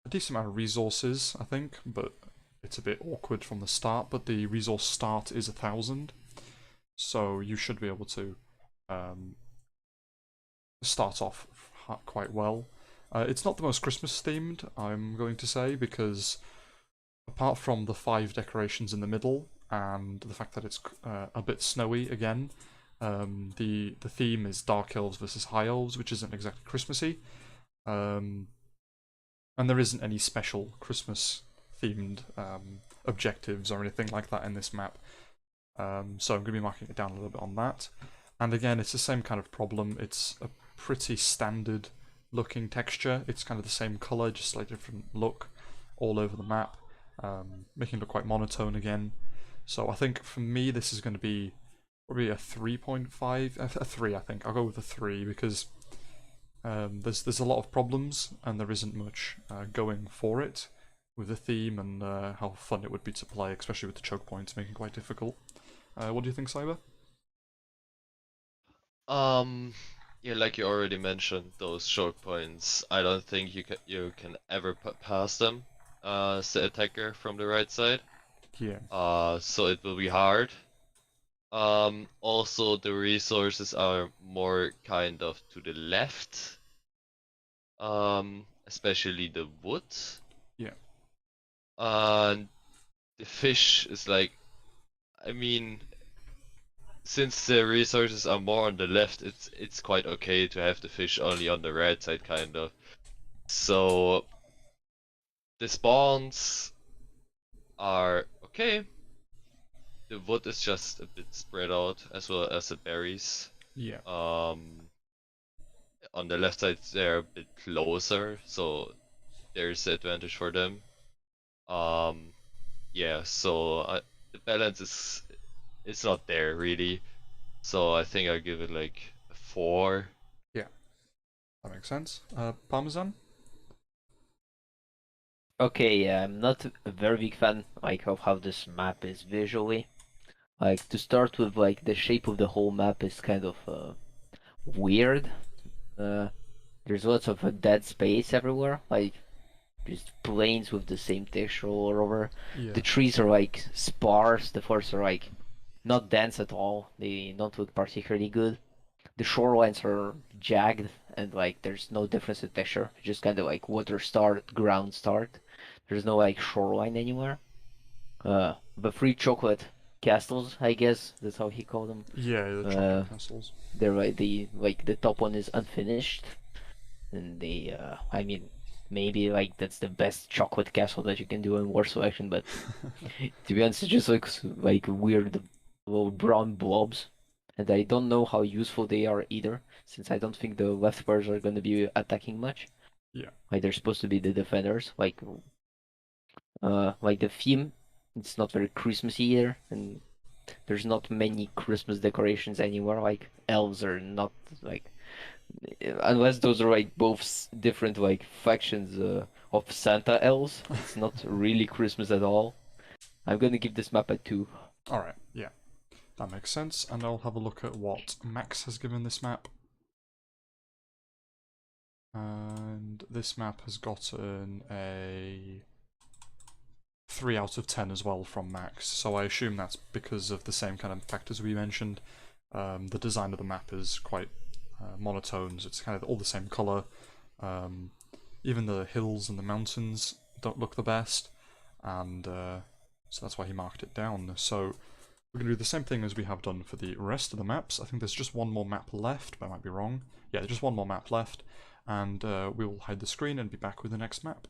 decent amount of resources, I think, but it's a bit awkward from the start. But the resource start is 1,000, so you should be able to start off quite well. It's not the most Christmas themed, I'm going to say, because apart from the 5 decorations in the middle and the fact that it's a bit snowy again, the theme is Dark Elves versus High Elves, which isn't exactly Christmassy, and there isn't any special Christmas themed objectives or anything like that in this map, so I'm going to be marking it down a little bit on that. And again, it's the same kind of problem. It's a pretty standard looking texture. It's kind of the same color, just slightly different look all over the map, making it look quite monotone again. So I think for me this is going to be probably a 3.5, a 3 I think. I'll go with a 3 because there's a lot of problems and there isn't much going for it with the theme and how fun it would be to play, especially with the choke points making it quite difficult. What do you think, Cyber? Yeah, like you already mentioned, those choke points. I don't think you can ever pass them as the attacker from the right side. Yeah. So it will be hard. Also the resources are more kind of to the left. Especially the wood. Yeah. And the fish is like, I mean, since the resources are more on the left, it's quite okay to have the fish only on the right side, kind of. So the spawns are okay. The wood is just a bit spread out, as well as the berries. Yeah. On the left side they're a bit closer, so there's the advantage for them. Yeah, so the balance is it's not there really. So I think I'll give it like a 4. Yeah. That makes sense. Parmesan? Okay, yeah, I'm not a very big fan like of how this map is visually. Like to start with, like the shape of the whole map is kind of weird. There's lots of dead space everywhere, like just plains with the same texture all over. Yeah. The trees are like sparse, the forests are like not dense at all. They don't look particularly good. The shorelines are jagged and like there's no difference in texture. Just kind of like water start, ground start. There's no like shoreline anywhere. The free chocolate castles, I guess that's how he called them. Yeah, the chocolate castles. They're like the top one is unfinished, and I mean maybe like that's the best chocolate castle that you can do in War Selection, but to be honest, it just looks like weird little brown blobs, and I don't know how useful they are either, since I don't think the left players are gonna be attacking much. Yeah. Like they're supposed to be the defenders, like the theme. It's not very Christmassy either, and there's not many Christmas decorations anywhere. Like elves are not like, unless those are like both different like factions of Santa elves. It's not really Christmas at all. I'm gonna give this map a 2. Alright, yeah. That makes sense, and I'll have a look at what Max has given this map. And this map has gotten a 3 out of 10 as well from Max, so I assume that's because of the same kind of factors we mentioned. The design of the map is quite monotone, so it's kind of all the same colour, Even the hills and the mountains don't look the best, and so that's why he marked it down. So we're going to do the same thing as we have done for the rest of the maps. I think there's just one more map left, but I might be wrong. Yeah, just one more map left, and we will hide the screen and be back with the next map.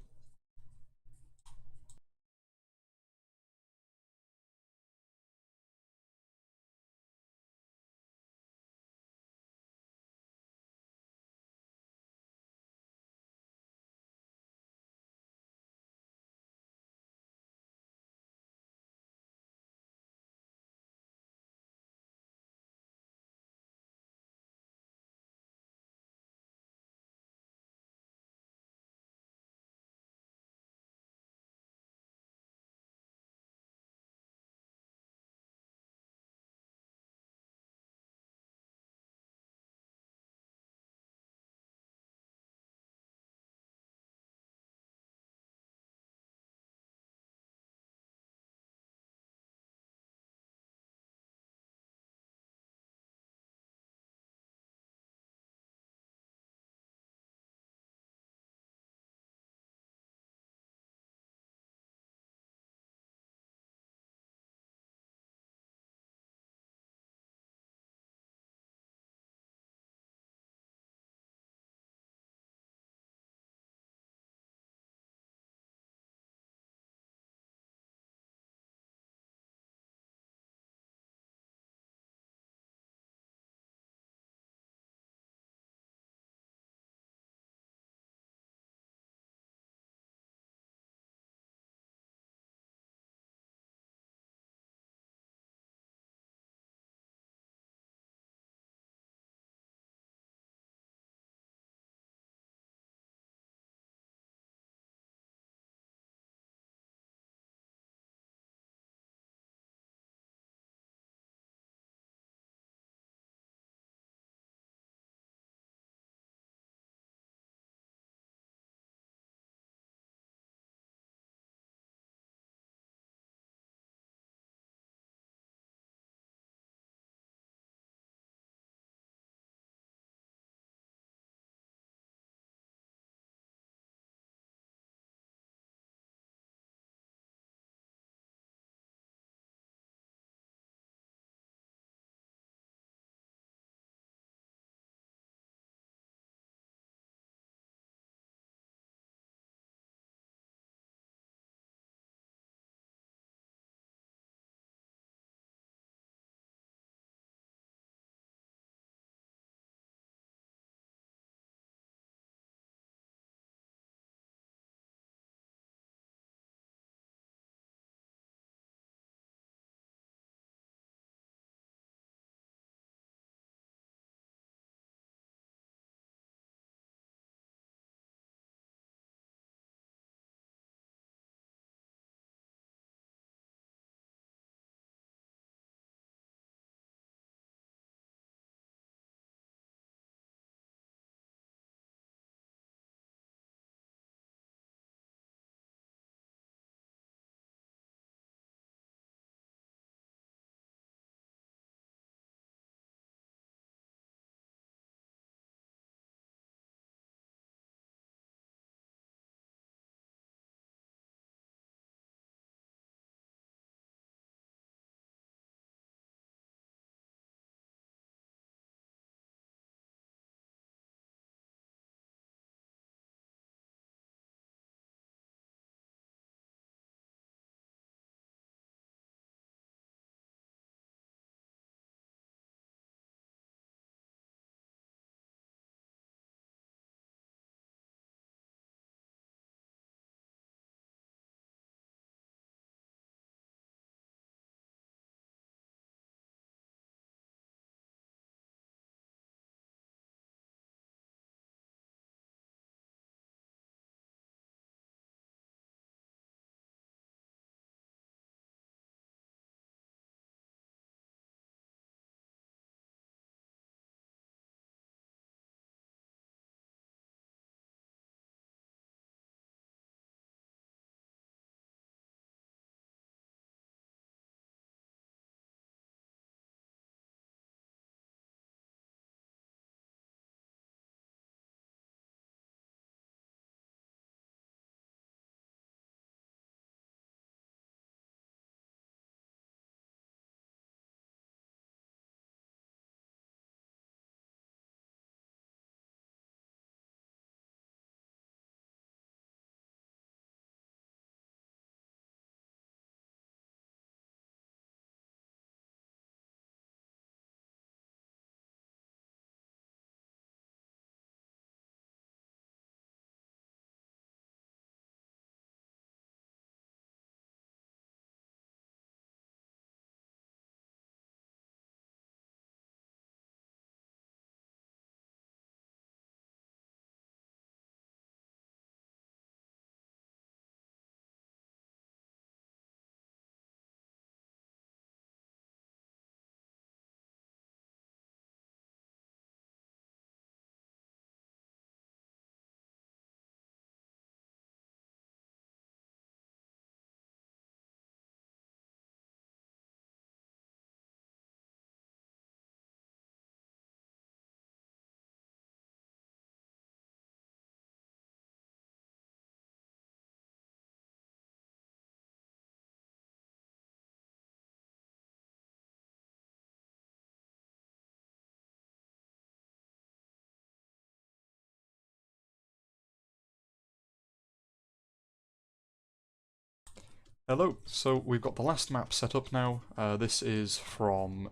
Hello, so we've got the last map set up now. This is from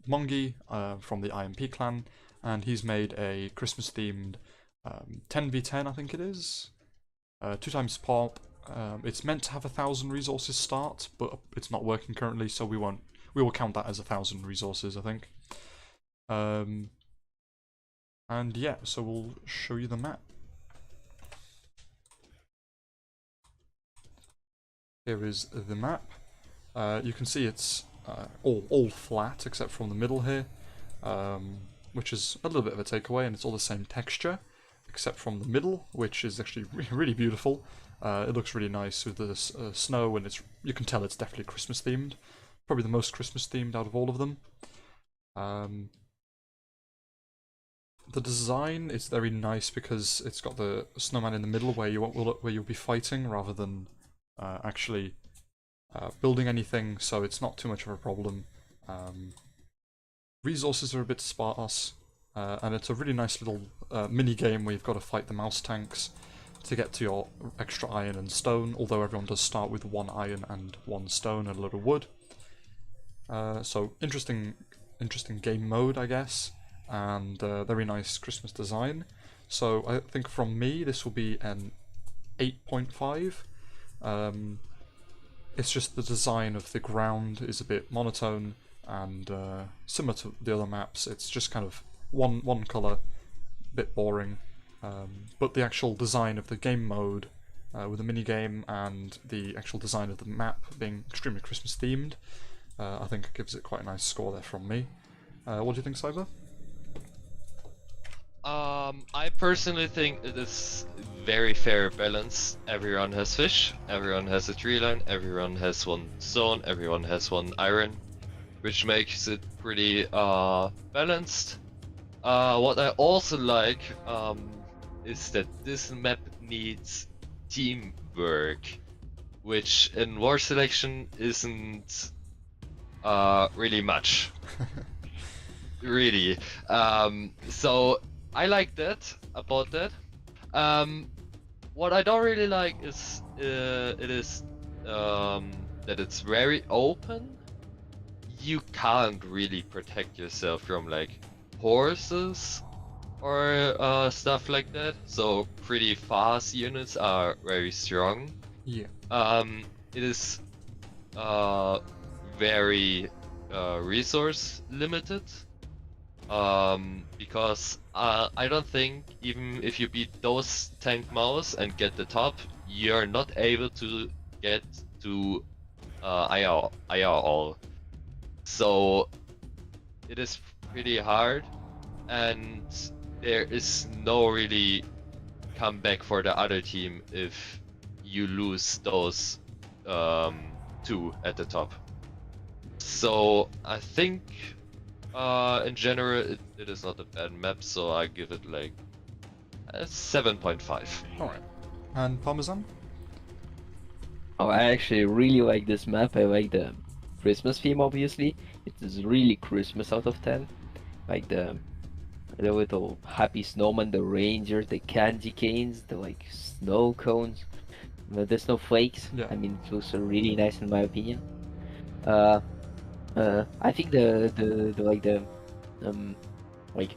Mongi from the IMP clan, and he's made a Christmas themed 10v10, I think it is. 2 times pop. It's meant to have 1,000 resources start, but it's not working currently, so we will count that as 1,000 resources, I think. And yeah, so we'll show you the map. Here is the map. You can see it's all flat except from the middle here, which is a little bit of a takeaway, and it's all the same texture except from the middle, which is actually really beautiful. It looks really nice with the snow, and you can tell it's definitely Christmas themed. Probably the most Christmas themed out of all of them. The design is very nice because it's got the snowman in the middle where you'll be fighting rather than actually building anything, so it's not too much of a problem. Resources are a bit sparse, and it's a really nice little mini game where you've got to fight the mouse tanks to get to your extra iron and stone, although everyone does start with 1 iron and 1 stone and a little wood. So interesting game mode, I guess, and very nice Christmas design. So I think from me this will be an 8.5. It's just the design of the ground is a bit monotone and similar to the other maps. It's just kind of one color, bit boring. But the actual design of the game mode with the mini game and the actual design of the map being extremely Christmas themed, I think gives it quite a nice score there from me. What do you think, Cyber? I personally think it is very fair balance. Everyone has fish, everyone has a tree line, everyone has 1 stone, everyone has 1 iron, which makes it pretty balanced. What I also like is that this map needs teamwork, which in War Selection isn't really much. Really. So I like that about that. What I don't really like is that it's very open. You can't really protect yourself from like horses or stuff like that. So pretty fast units are very strong. Yeah. It is very resource limited. Because I don't think even if you beat those tank mouse and get the top, you're not able to get to IR all. So it is pretty hard, and there is no really comeback for the other team if you lose those 2 at the top. So I think in general, it is not a bad map, so I give it like a 7.5. Alright. And Parmesan? Oh, I actually really like this map. I like the Christmas theme, obviously. It is really Christmas out of 10. Like the little happy snowman, the rangers, the candy canes, the like snow cones, the snowflakes. Yeah. I mean, it looks really nice in my opinion. I think um like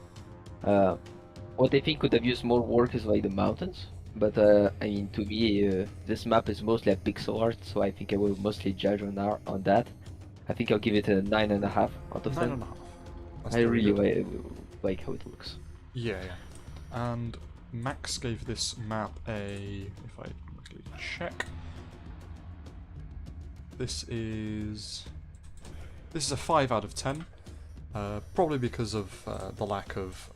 what I think could have used more work is like the mountains. But I mean, to me, this map is mostly a pixel art, so I think I will mostly judge on that. I think I'll give it a 9.5 out of 10. 9.5. That's I very really good. like how it looks. Yeah. And Max gave this map a, if I quickly check, this is a 5 out of 10. Probably because of the lack of,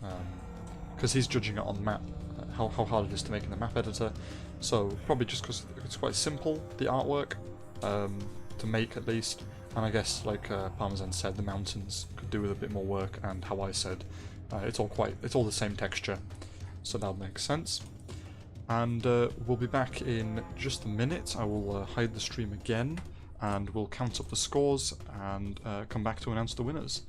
because he's judging it on map, how hard it is to make in the map editor. So probably just because it's quite simple, the artwork, to make at least. And I guess, like Parmesan said, the mountains could do with a bit more work, and how I said, it's all the same texture, so that makes sense. And we'll be back in just a minute. I will hide the stream again, and we'll count up the scores and come back to announce the winners.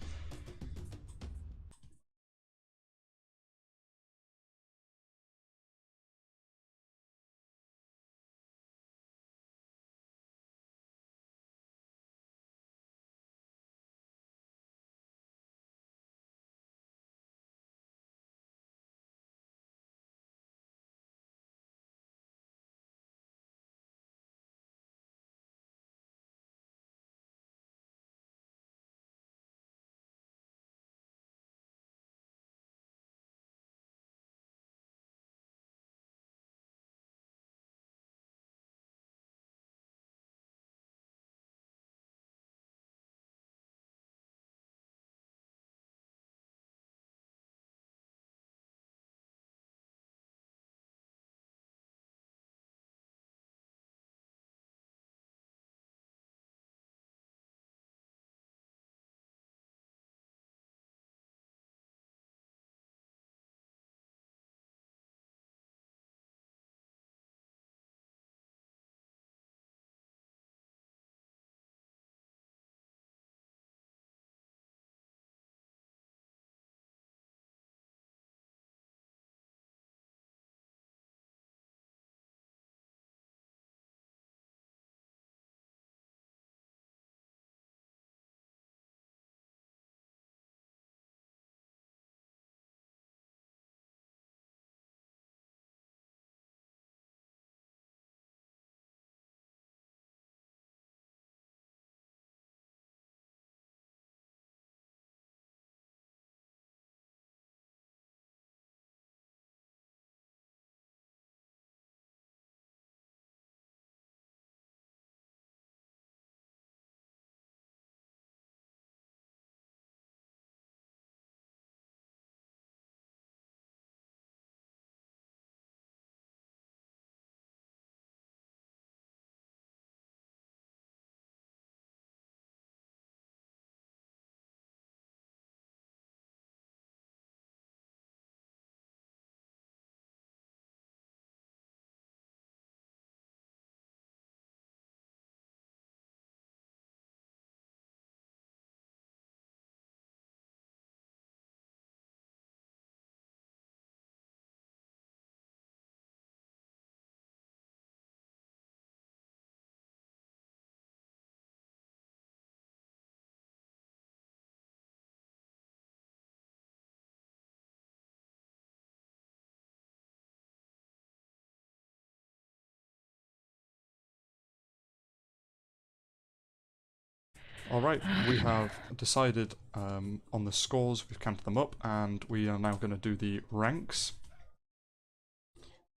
Alright, we have decided on the scores, we've counted them up, and we are now going to do the ranks.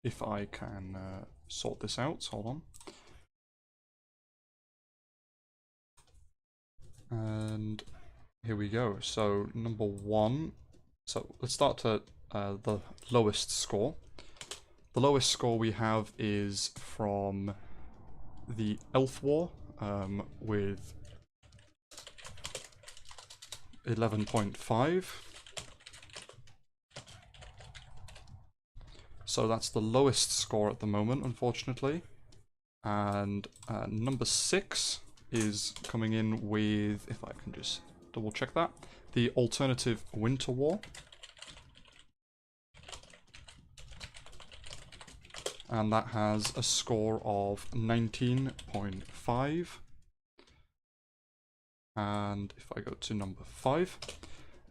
If I can sort this out, hold on. And here we go. So number 1, so let's start at the lowest score. The lowest score we have is from the Elf War with 11.5. So that's the lowest score at the moment, unfortunately. And number 6 is coming in with, if I can just double check that, the Alternative Winter War. And that has a score of 19.5. And if I go to number 5,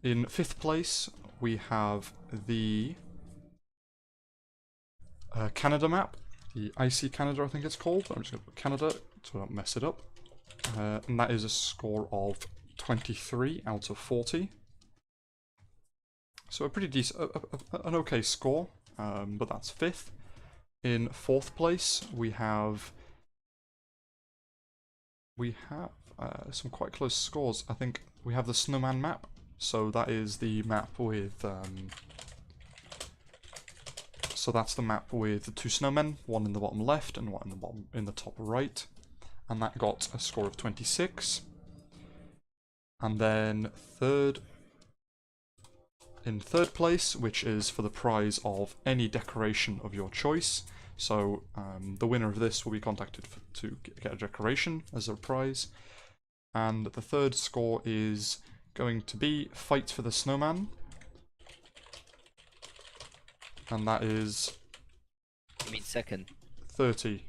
in 5th place we have the Canada map, the Icy Canada I think it's called. I'm just going to put Canada so I don't mess it up. And that is a score of 23 out of 40. So a pretty decent, an okay score, but that's 5th. In 4th place we have some quite close scores. I think we have the Snowman map. So that is the map with so that's the map with the 2 snowmen, one in the bottom left and one in the top right. And that got a score of 26. And then in third place, which is for the prize of any decoration of your choice. So the winner of this will be contacted to get a decoration as a prize. And the third score is going to be Fight for the Snowman. And that is... You mean second? 30.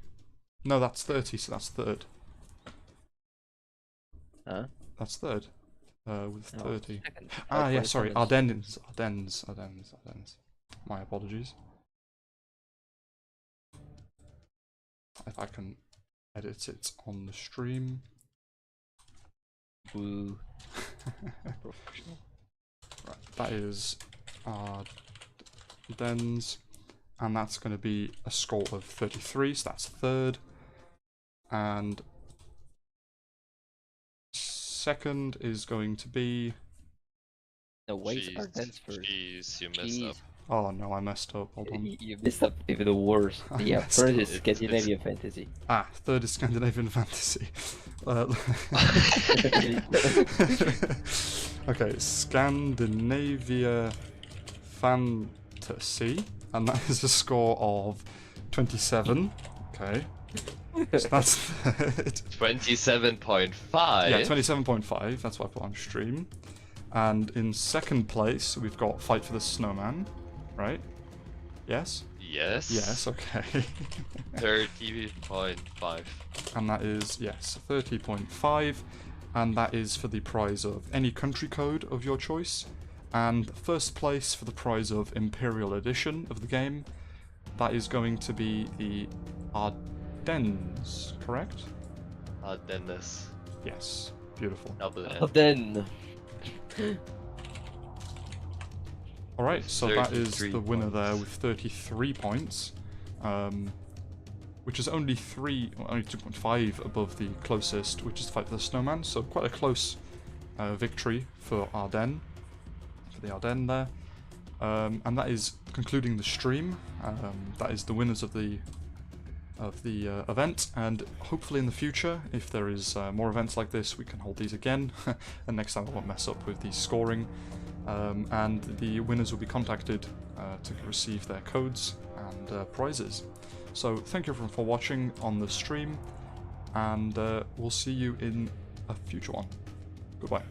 No, that's 30, so that's third. Huh? That's third. With 30. Second. Ah, yeah, sorry. Ardennes. My apologies. If I can edit it on the stream. Woo. Right, that is Ardennes. And that's going to be a score of 33, so that's third. And second is going to be... No, wait, Ardennes first. Jeez, you messed up. Oh no, I messed up. Hold on. You messed up even the worst. Yeah, messed first up. is Scandinavian fantasy. Ah, third is Scandinavian fantasy. Okay, Scandinavia fantasy, and that is a score of 27. Okay, so that's third. 27.5. Yeah, 27.5. That's what I put on stream. And in second place, we've got Fight for the Snowman, right? Yes? Yes. Yes, okay. 30.5. And that is, yes, 30.5. And that is for the prize of any country code of your choice. And first place for the prize of Imperial Edition of the game. That is going to be the Ardennes, correct? Ardennes. Yes, beautiful. Double N. Then. Alright, so that is 33 the winner there points. with 33 points. Which is only 2.5 above the closest, which is Fight for the Snowman. So quite a close victory for Ardennes. For the Ardennes there. And that is concluding the stream. That is the winners of the event, and hopefully in the future, if there is more events like this, we can hold these again. And next time I won't mess up with the scoring. And the winners will be contacted to receive their codes and prizes. So thank you everyone for watching on the stream, and we'll see you in a future one. Goodbye.